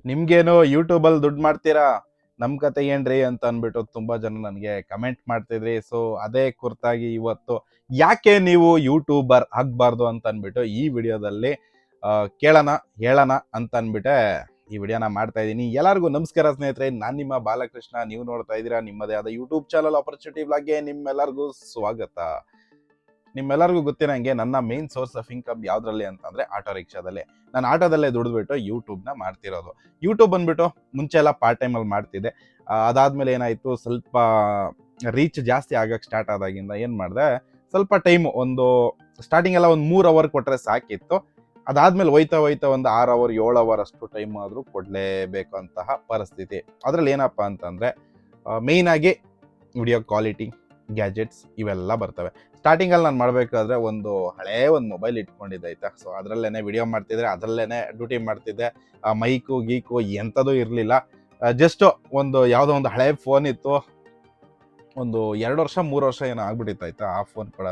ನಿಮ್ಗೇನು ಯೂಟ್ಯೂಬಲ್ಲಿ ದುಡ್ಡು ಮಾಡ್ತೀರಾ, ನಮ್ಮ ಕತೆ ಏನ್ರಿ ಅಂತ ಅಂದ್ಬಿಟ್ಟು ತುಂಬ ಜನ ನನಗೆ ಕಮೆಂಟ್ ಮಾಡ್ತಿದ್ರಿ. ಸೊ ಅದೇ ಕುರಿತಾಗಿ ಇವತ್ತು ಯಾಕೆ ನೀವು ಯೂಟ್ಯೂಬರ್ ಆಗಬಾರ್ದು ಅಂತ ಅಂದ್ಬಿಟ್ಟು ಈ ವಿಡಿಯೋದಲ್ಲಿ ಕೇಳೋಣ ಹೇಳೋಣ ಅಂತ ಅಂದ್ಬಿಟ್ಟೆ ಈ ವಿಡಿಯೋನ ಮಾಡ್ತಾ ಇದ್ದೀನಿ. ಎಲ್ಲರಿಗೂ ನಮಸ್ಕಾರ ಸ್ನೇಹಿತರೆ, ನಾನು ನಿಮ್ಮ ಬಾಲಕೃಷ್ಣ. ನೀವು ನೋಡ್ತಾ ಇದ್ದೀರಾ ನಿಮ್ಮದೇ ಆದ ಯೂಟ್ಯೂಬ್ ಚಾನಲ್ ಆಪರ್ಚುನಿಟಿ ವ್ಲಾಗ್ಗೆ. ನಿಮ್ಮೆಲ್ಲರಿಗೂ ಸ್ವಾಗತ. ನಿಮ್ಮೆಲ್ಲರಿಗೂ ಗೊತ್ತಿರಂಗೆ ನನ್ನ ಮೇನ್ ಸೋರ್ಸ್ ಆಫ್ ಇನ್ಕಮ್ ಯಾವ್ದ್ರಲ್ಲಿ ಅಂತಂದ್ರೆ ಆಟೋ ರಿಕ್ಷಾದಲ್ಲಿ. ನಾನು ಆಟೋದಲ್ಲೇ ದುಡಿದ್ಬಿಟ್ಟು ಯೂಟ್ಯೂಬ್ನ ಮಾಡ್ತಿರೋದು. ಯೂಟ್ಯೂಬ್ ಬಂದ್ಬಿಟ್ಟು ಮುಂಚೆ ಎಲ್ಲ ಪಾರ್ಟ್ ಟೈಮಲ್ಲಿ ಮಾಡ್ತಿದ್ದೆ. ಅದಾದ್ಮೇಲೆ ಏನಾಯಿತು, ಸ್ವಲ್ಪ ರೀಚ್ ಜಾಸ್ತಿ ಆಗಕ್ಕೆ ಸ್ಟಾರ್ಟ್ ಆದಾಗಿಂದ ಏನು ಮಾಡಿದೆ, ಸ್ವಲ್ಪ ಟೈಮು ಒಂದು ಸ್ಟಾರ್ಟಿಂಗ್ ಎಲ್ಲ ಒಂದು 3 ಅವರ್ ಕೊಟ್ಟರೆ ಸಾಕಿತ್ತು. ಅದಾದ್ಮೇಲೆ ಹೋಯ್ತಾ ಹೋಯ್ತಾ ಒಂದು 6 ಅವರ್ 7 ಅವರ್ ಅಷ್ಟು ಟೈಮ್ ಆದರೂ ಕೊಡಲೇಬೇಕು ಅಂತಹ ಪರಿಸ್ಥಿತಿ. ಅದರಲ್ಲಿ ಏನಪ್ಪ ಅಂತಂದರೆ ಮೇಯ್ನಾಗಿ ವಿಡಿಯೋ ಕ್ವಾಲಿಟಿ, ಗ್ಯಾಜೆಟ್ಸ್ ಇವೆಲ್ಲ ಬರ್ತವೆ. ಸ್ಟಾರ್ಟಿಂಗಲ್ಲಿ ನಾನು ಮಾಡಬೇಕಾದ್ರೆ ಒಂದು ಮೊಬೈಲ್ ಇಟ್ಕೊಂಡಿದ್ದೆ ಆಯಿತಾ. ಸೊ ಅದರಲ್ಲೇ ವಿಡಿಯೋ ಮಾಡ್ತಿದ್ದೆ, ಅದರಲ್ಲೇ ಡ್ಯೂಟಿ ಮಾಡ್ತಿದ್ದೆ. ಮೈಕು ಗೀಕು ಎಂಥದೂ ಇರಲಿಲ್ಲ. ಜಸ್ಟ್ ಯಾವುದೋ ಒಂದು ಹಳೆ ಫೋನ್ ಇತ್ತು. ಒಂದು 2 ವರ್ಷ 3 ವರ್ಷ ಏನೋ ಆಗ್ಬಿಟ್ಟಿತ್ತು ಆಯಿತಾ. ಆ ಫೋನ್ ಕೂಡ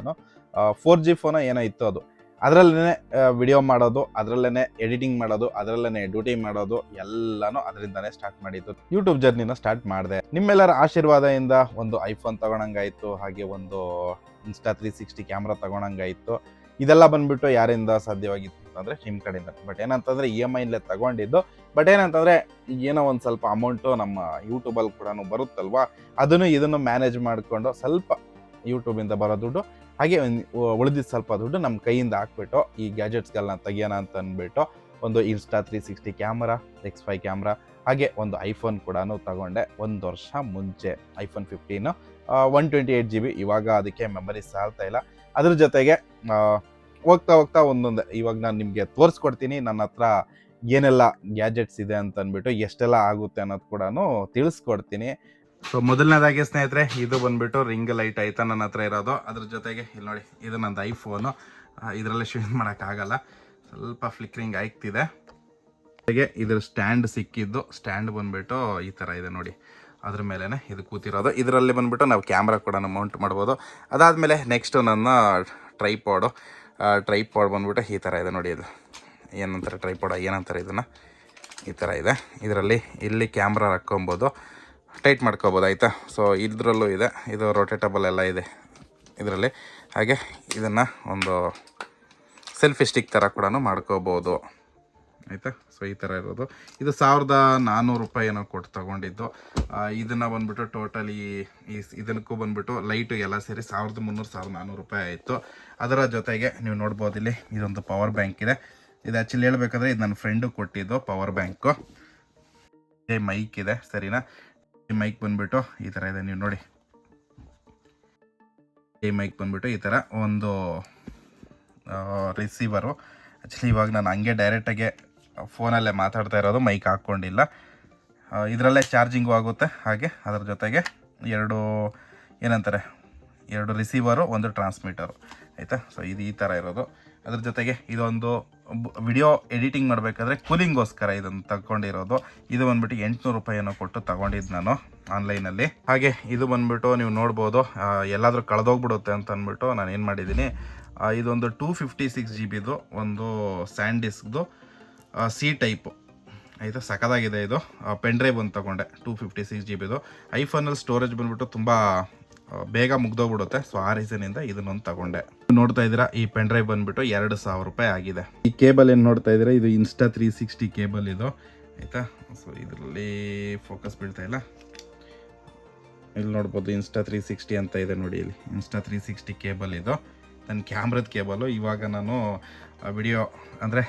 4G ಫೋನ ಏನೋ ಇತ್ತು ಅದು. ಅದರಲ್ಲೇ ವಿಡಿಯೋ ಮಾಡೋದು, ಅದರಲ್ಲೇ ಎಡಿಟಿಂಗ್ ಮಾಡೋದು, ಅದರಲ್ಲೇ ಡ್ಯೂಟಿ ಮಾಡೋದು ಎಲ್ಲನೂ ಅದರಿಂದನೇ ಸ್ಟಾರ್ಟ್ ಮಾಡಿದ್ದು. ಯೂಟ್ಯೂಬ್ ಜರ್ನಿನ ಸ್ಟಾರ್ಟ್ ಮಾಡಿದೆ. ನಿಮ್ಮೆಲ್ಲರ ಆಶೀರ್ವಾದದಿಂದ ಒಂದು ಐಫೋನ್ ತಗೊಳಂಗಾಯಿತು, ಹಾಗೆ ಒಂದು ಇನ್ಸ್ಟಾ 360 ಕ್ಯಾಮ್ರಾ ತಗೊಳಂಗಾಯಿತು. ಇದೆಲ್ಲ ಬಂದ್ಬಿಟ್ಟು ಯಾರಿಂದ ಸಾಧ್ಯವಾಗಿತ್ತು ಅಂತಂದರೆ ನಿಮ್ಮ ಕಡೆಯಿಂದ. ಬಟ್ ಏನಂತಂದರೆ EMI ಇಂದಲೇ ತಗೊಂಡಿದ್ದು. ಬಟ್ ಏನಂತಂದರೆ ಏನೋ ಒಂದು ಸ್ವಲ್ಪ ಅಮೌಂಟು ನಮ್ಮ ಯೂಟ್ಯೂಬಲ್ಲಿ ಕೂಡ ಬರುತ್ತಲ್ವ, ಅದನ್ನು ಇದನ್ನು ಮ್ಯಾನೇಜ್ ಮಾಡಿಕೊಂಡು ಸ್ವಲ್ಪ ಯೂಟ್ಯೂಬಿಂದ ಬರೋ ದುಡ್ಡು, ಹಾಗೆ ಉಳಿದಿದ್ದು ಸ್ವಲ್ಪ ದುಡ್ಡು ನಮ್ಮ ಕೈಯಿಂದ ಹಾಕ್ಬಿಟ್ಟು ಈ ಗ್ಯಾಜೆಟ್ಸ್ಗಳನ್ನ ತೆಗಿಯೋಣ ಅಂತ ಅಂದ್ಬಿಟ್ಟು ಒಂದು ಇನ್ಸ್ಟಾ 360 ಕ್ಯಾಮ್ರಾ, X5 ಕ್ಯಾಮ್ರಾ, ಹಾಗೆ ಒಂದು ಐಫೋನ್ ಕೂಡ ತಗೊಂಡೆ 1 ವರ್ಷ ಮುಂಚೆ. IPhone 15 128 GB. ಇವಾಗ ಅದಕ್ಕೆ ಮೆಮರಿ ಸಾಲ್ತಾ ಇಲ್ಲ. ಅದ್ರ ಜೊತೆಗೆ ಹೋಗ್ತಾ ಹೋಗ್ತಾ ಒಂದೊಂದು ಇವಾಗ ನಾನು ನಿಮಗೆ ತೋರಿಸ್ಕೊಡ್ತೀನಿ ನನ್ನ ಹತ್ರ ಏನೆಲ್ಲ ಗ್ಯಾಜೆಟ್ಸ್ ಇದೆ ಅಂತ ಅಂದ್ಬಿಟ್ಟು, ಎಷ್ಟೆಲ್ಲ ಆಗುತ್ತೆ ಅನ್ನೋದು ಕೂಡ ತಿಳಿಸ್ಕೊಡ್ತೀನಿ. ಸೊ ಮೊದಲನೇದಾಗಿ ಸ್ನೇಹಿತರೆ, ಇದು ಬಂದ್ಬಿಟ್ಟು ರಿಂಗ್ ಲೈಟ್ ಆಯ್ತಾ ನನ್ನ ಹತ್ರ ಇರೋದು. ಅದ್ರ ಜೊತೆಗೆ ಇಲ್ಲಿ ನೋಡಿ, ಇದು ನಂದು ಐಫೋನು. ಇದರಲ್ಲೇ ಶೂಟ್ ಮಾಡೋಕ್ಕಾಗಲ್ಲ, ಸ್ವಲ್ಪ ಫ್ಲಿಕ್ರಿಂಗ್ ಆಗ್ತಿದೆ. ಹಾಗೆ ಇದ್ರ ಸ್ಟ್ಯಾಂಡ್ ಸಿಕ್ಕಿದ್ದು. ಸ್ಟ್ಯಾಂಡ್ ಬಂದ್ಬಿಟ್ಟು ಈ ಥರ ಇದೆ ನೋಡಿ, ಅದ್ರ ಮೇಲೇ ಇದು ಕೂತಿರೋದು. ಇದರಲ್ಲಿ ಬಂದ್ಬಿಟ್ಟು ನಾವು ಕ್ಯಾಮ್ರಾ ಕೂಡ ಮೌಂಟ್ ಮಾಡ್ಬೋದು. ಅದಾದಮೇಲೆ ನೆಕ್ಸ್ಟು ನನ್ನ ಟ್ರೈಪಾಡ್ ಬಂದ್ಬಿಟ್ಟು ಈ ಥರ ಇದೆ ನೋಡಿ. ಇದು ಏನಂತಾರೆ, ಟ್ರೈಪಾಡ್ ಏನಂತಾರೆ ಇದನ್ನು, ಈ ಥರ ಇದೆ. ಇದರಲ್ಲಿ ಇಲ್ಲಿ ಕ್ಯಾಮ್ರಾ ಹಾಕ್ಕೊಬೋದು, ಟೈಟ್ ಮಾಡ್ಕೋಬೋದು ಆಯಿತಾ. ಸೊ ಇದರಲ್ಲೂ ಇದೆ, ಇದು ರೊಟೇಟಬಲ್ ಎಲ್ಲ ಇದೆ ಇದರಲ್ಲಿ. ಹಾಗೆ ಇದನ್ನು ಒಂದು ಸೆಲ್ಫಿ ಸ್ಟಿಕ್ ಥರ ಕೂಡ ಮಾಡ್ಕೋಬೋದು ಆಯಿತಾ. ಸೊ ಈ ಥರ ಇರೋದು. ಇದು 1400 ರೂಪಾಯಿ ಏನೋ ಕೊಟ್ಟು ತೊಗೊಂಡಿದ್ದು. ಇದನ್ನು ಬಂದ್ಬಿಟ್ಟು ಟೋಟಲಿ ಇದಕ್ಕೂ ಬಂದ್ಬಿಟ್ಟು ಲೈಟು ಎಲ್ಲ ಸೇರಿ 1300-1400 ರೂಪಾಯಿ ಆಯಿತು. ಅದರ ಜೊತೆಗೆ ನೀವು ನೋಡ್ಬೋದು, ಇಲ್ಲಿ ಇದೊಂದು ಪವರ್ ಬ್ಯಾಂಕ್ ಇದೆ. ಇದು ಆ್ಯಕ್ಚುಲಿ ಹೇಳ್ಬೇಕಂದ್ರೆ ಇದು ನನ್ನ ಫ್ರೆಂಡು ಕೊಟ್ಟಿದ್ದು ಪವರ್ ಬ್ಯಾಂಕು. ಮೈಕ್ ಇದೆ, ಸರಿನಾ. ಈ ಮೈಕ್ ಬಂದ್ಬಿಟ್ಟು ಈ ಥರ ಇದೆ, ನೀವು ನೋಡಿ. ಈ ಮೈಕ್ ಬಂದ್ಬಿಟ್ಟು ಈ ಥರ ಒಂದು ರಿಸೀವರು. ಆ್ಯಕ್ಚುಲಿ ಇವಾಗ ನಾನು ಹಂಗೆ ಡೈರೆಕ್ಟಾಗೆ ಫೋನಲ್ಲೇ ಮಾತಾಡ್ತಾ ಇರೋದು, ಮೈಕ್ ಹಾಕ್ಕೊಂಡಿಲ್ಲ. ಇದರಲ್ಲೇ ಚಾರ್ಜಿಂಗು ಆಗುತ್ತೆ. ಹಾಗೆ ಅದರ ಜೊತೆಗೆ ಎರಡು ರಿಸೀವರು, ಒಂದು ಟ್ರಾನ್ಸ್ಮಿಟರು ಆಯಿತಾ. ಸೊ ಇದು ಈ ಥರ ಇರೋದು. ಅದ್ರ ಜೊತೆಗೆ ಇದೊಂದು ವಿಡಿಯೋ ಎಡಿಟಿಂಗ್ ಮಾಡಬೇಕಾದ್ರೆ ಕೂಲಿಂಗೋಸ್ಕರ ಇದನ್ನು ತಗೊಂಡಿರೋದು. ಇದು ಬಂದ್ಬಿಟ್ಟು 800 ರೂಪಾಯಿ ಏನೋ ಕೊಟ್ಟು ತಗೊಂಡಿದ್ದು ನಾನು ಆನ್ಲೈನಲ್ಲಿ. ಹಾಗೆ ಇದು ಬಂದ್ಬಿಟ್ಟು ನೀವು ನೋಡ್ಬೋದು, ಎಲ್ಲಾದರೂ ಕಳೆದೋಗ್ಬಿಡುತ್ತೆ ಅಂತ ಅಂದ್ಬಿಟ್ಟು ನಾನು ಏನು ಮಾಡಿದ್ದೀನಿ, ಇದೊಂದು 256 GB ಒಂದು ಸ್ಯಾಂಡ್ ಡಿಸ್ಕ್ದು ಸಿ ಟೈಪು ಆಯಿತಾ. ಸಖತ್ತಾಗಿದೆ ಇದು. ಪೆನ್ ಡ್ರೈವ್ ಒಂದು ತೊಗೊಂಡೆ 256 GB. ಐಫೋನಲ್ಲಿ ಸ್ಟೋರೇಜ್ ಬಂದ್ಬಿಟ್ಟು ತುಂಬ ಬೇಗ ಮುಗ್ದೋಗ್ಬಿಡುತ್ತೆ. ಸೊ ಆ ರೀಸನಿಂದ ಇದನ್ನೊಂದು ತಗೊಂಡೆ. ನೋಡ್ತಾ ಇದ್ದೀರಾ, ಈ ಪೆನ್ ಡ್ರೈವ್ ಬಂದ್ಬಿಟ್ಟು 2000 ರೂಪಾಯಿ ಆಗಿದೆ. ಈ ಕೇಬಲ್ ಏನು ನೋಡ್ತಾ ಇದ್ದೀರಾ, ಇದು ಇನ್ಸ್ಟಾ 360 ಕೇಬಲ್ ಇದು ಆಯಿತಾ. ಸೊ ಇದರಲ್ಲಿ ಫೋಕಸ್ ಬೀಳ್ತಾ ಇಲ್ಲ, ಇಲ್ಲಿ ನೋಡ್ಬೋದು ಇನ್ಸ್ಟಾ 360 ಅಂತ ಇದೆ ನೋಡಿ. ಇಲ್ಲಿ ಇನ್ಸ್ಟಾ 360 ಕೇಬಲ್ ಇದು ನನ್ನ ಕ್ಯಾಮ್ರದ್ ಕೇಬಲು. ಇವಾಗ ನಾನು ವಿಡಿಯೋ ಅಂದರೆ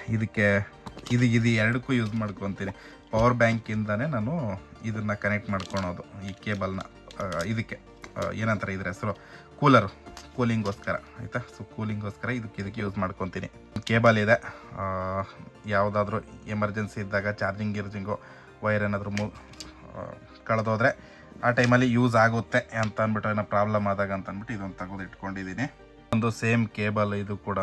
ಇದು ಎರಡಕ್ಕೂ ಯೂಸ್ ಮಾಡ್ಕೊತೀನಿ. ಪವರ್ ಬ್ಯಾಂಕಿಂದನೇ ನಾನು ಇದನ್ನು ಕನೆಕ್ಟ್ ಮಾಡ್ಕೊಳೋದು, ಈ ಕೇಬಲ್ನ. ಇದಕ್ಕೆ ಏನಂತಾರೆ ಇದ್ರ ಹೆಸರು, ಕೂಲಿಂಗೋಸ್ಕರ ಆಯಿತಾ. ಸೊ ಕೂಲಿಂಗೋಸ್ಕರ ಇದಕ್ಕೆ ಯೂಸ್ ಮಾಡ್ಕೊತೀನಿ. ಕೇಬಲ್ ಇದೆ, ಯಾವುದಾದ್ರೂ ಎಮರ್ಜೆನ್ಸಿ ಇದ್ದಾಗ ಚಾರ್ಜಿಂಗು ವೈರ್ ಏನಾದರೂ ಕಳೆದೋದ್ರೆ ಆ ಟೈಮಲ್ಲಿ ಯೂಸ್ ಆಗುತ್ತೆ ಅಂತ ಅಂದ್ಬಿಟ್ಟು, ಏನೋ ಪ್ರಾಬ್ಲಮ್ ಆದಾಗ ಅಂತ ಅಂದ್ಬಿಟ್ಟು ಇದೊಂದು ತೆಗೆದು ಇಟ್ಕೊಂಡಿದ್ದೀನಿ. ಒಂದು ಸೇಮ್ ಕೇಬಲ್ ಇದು ಕೂಡ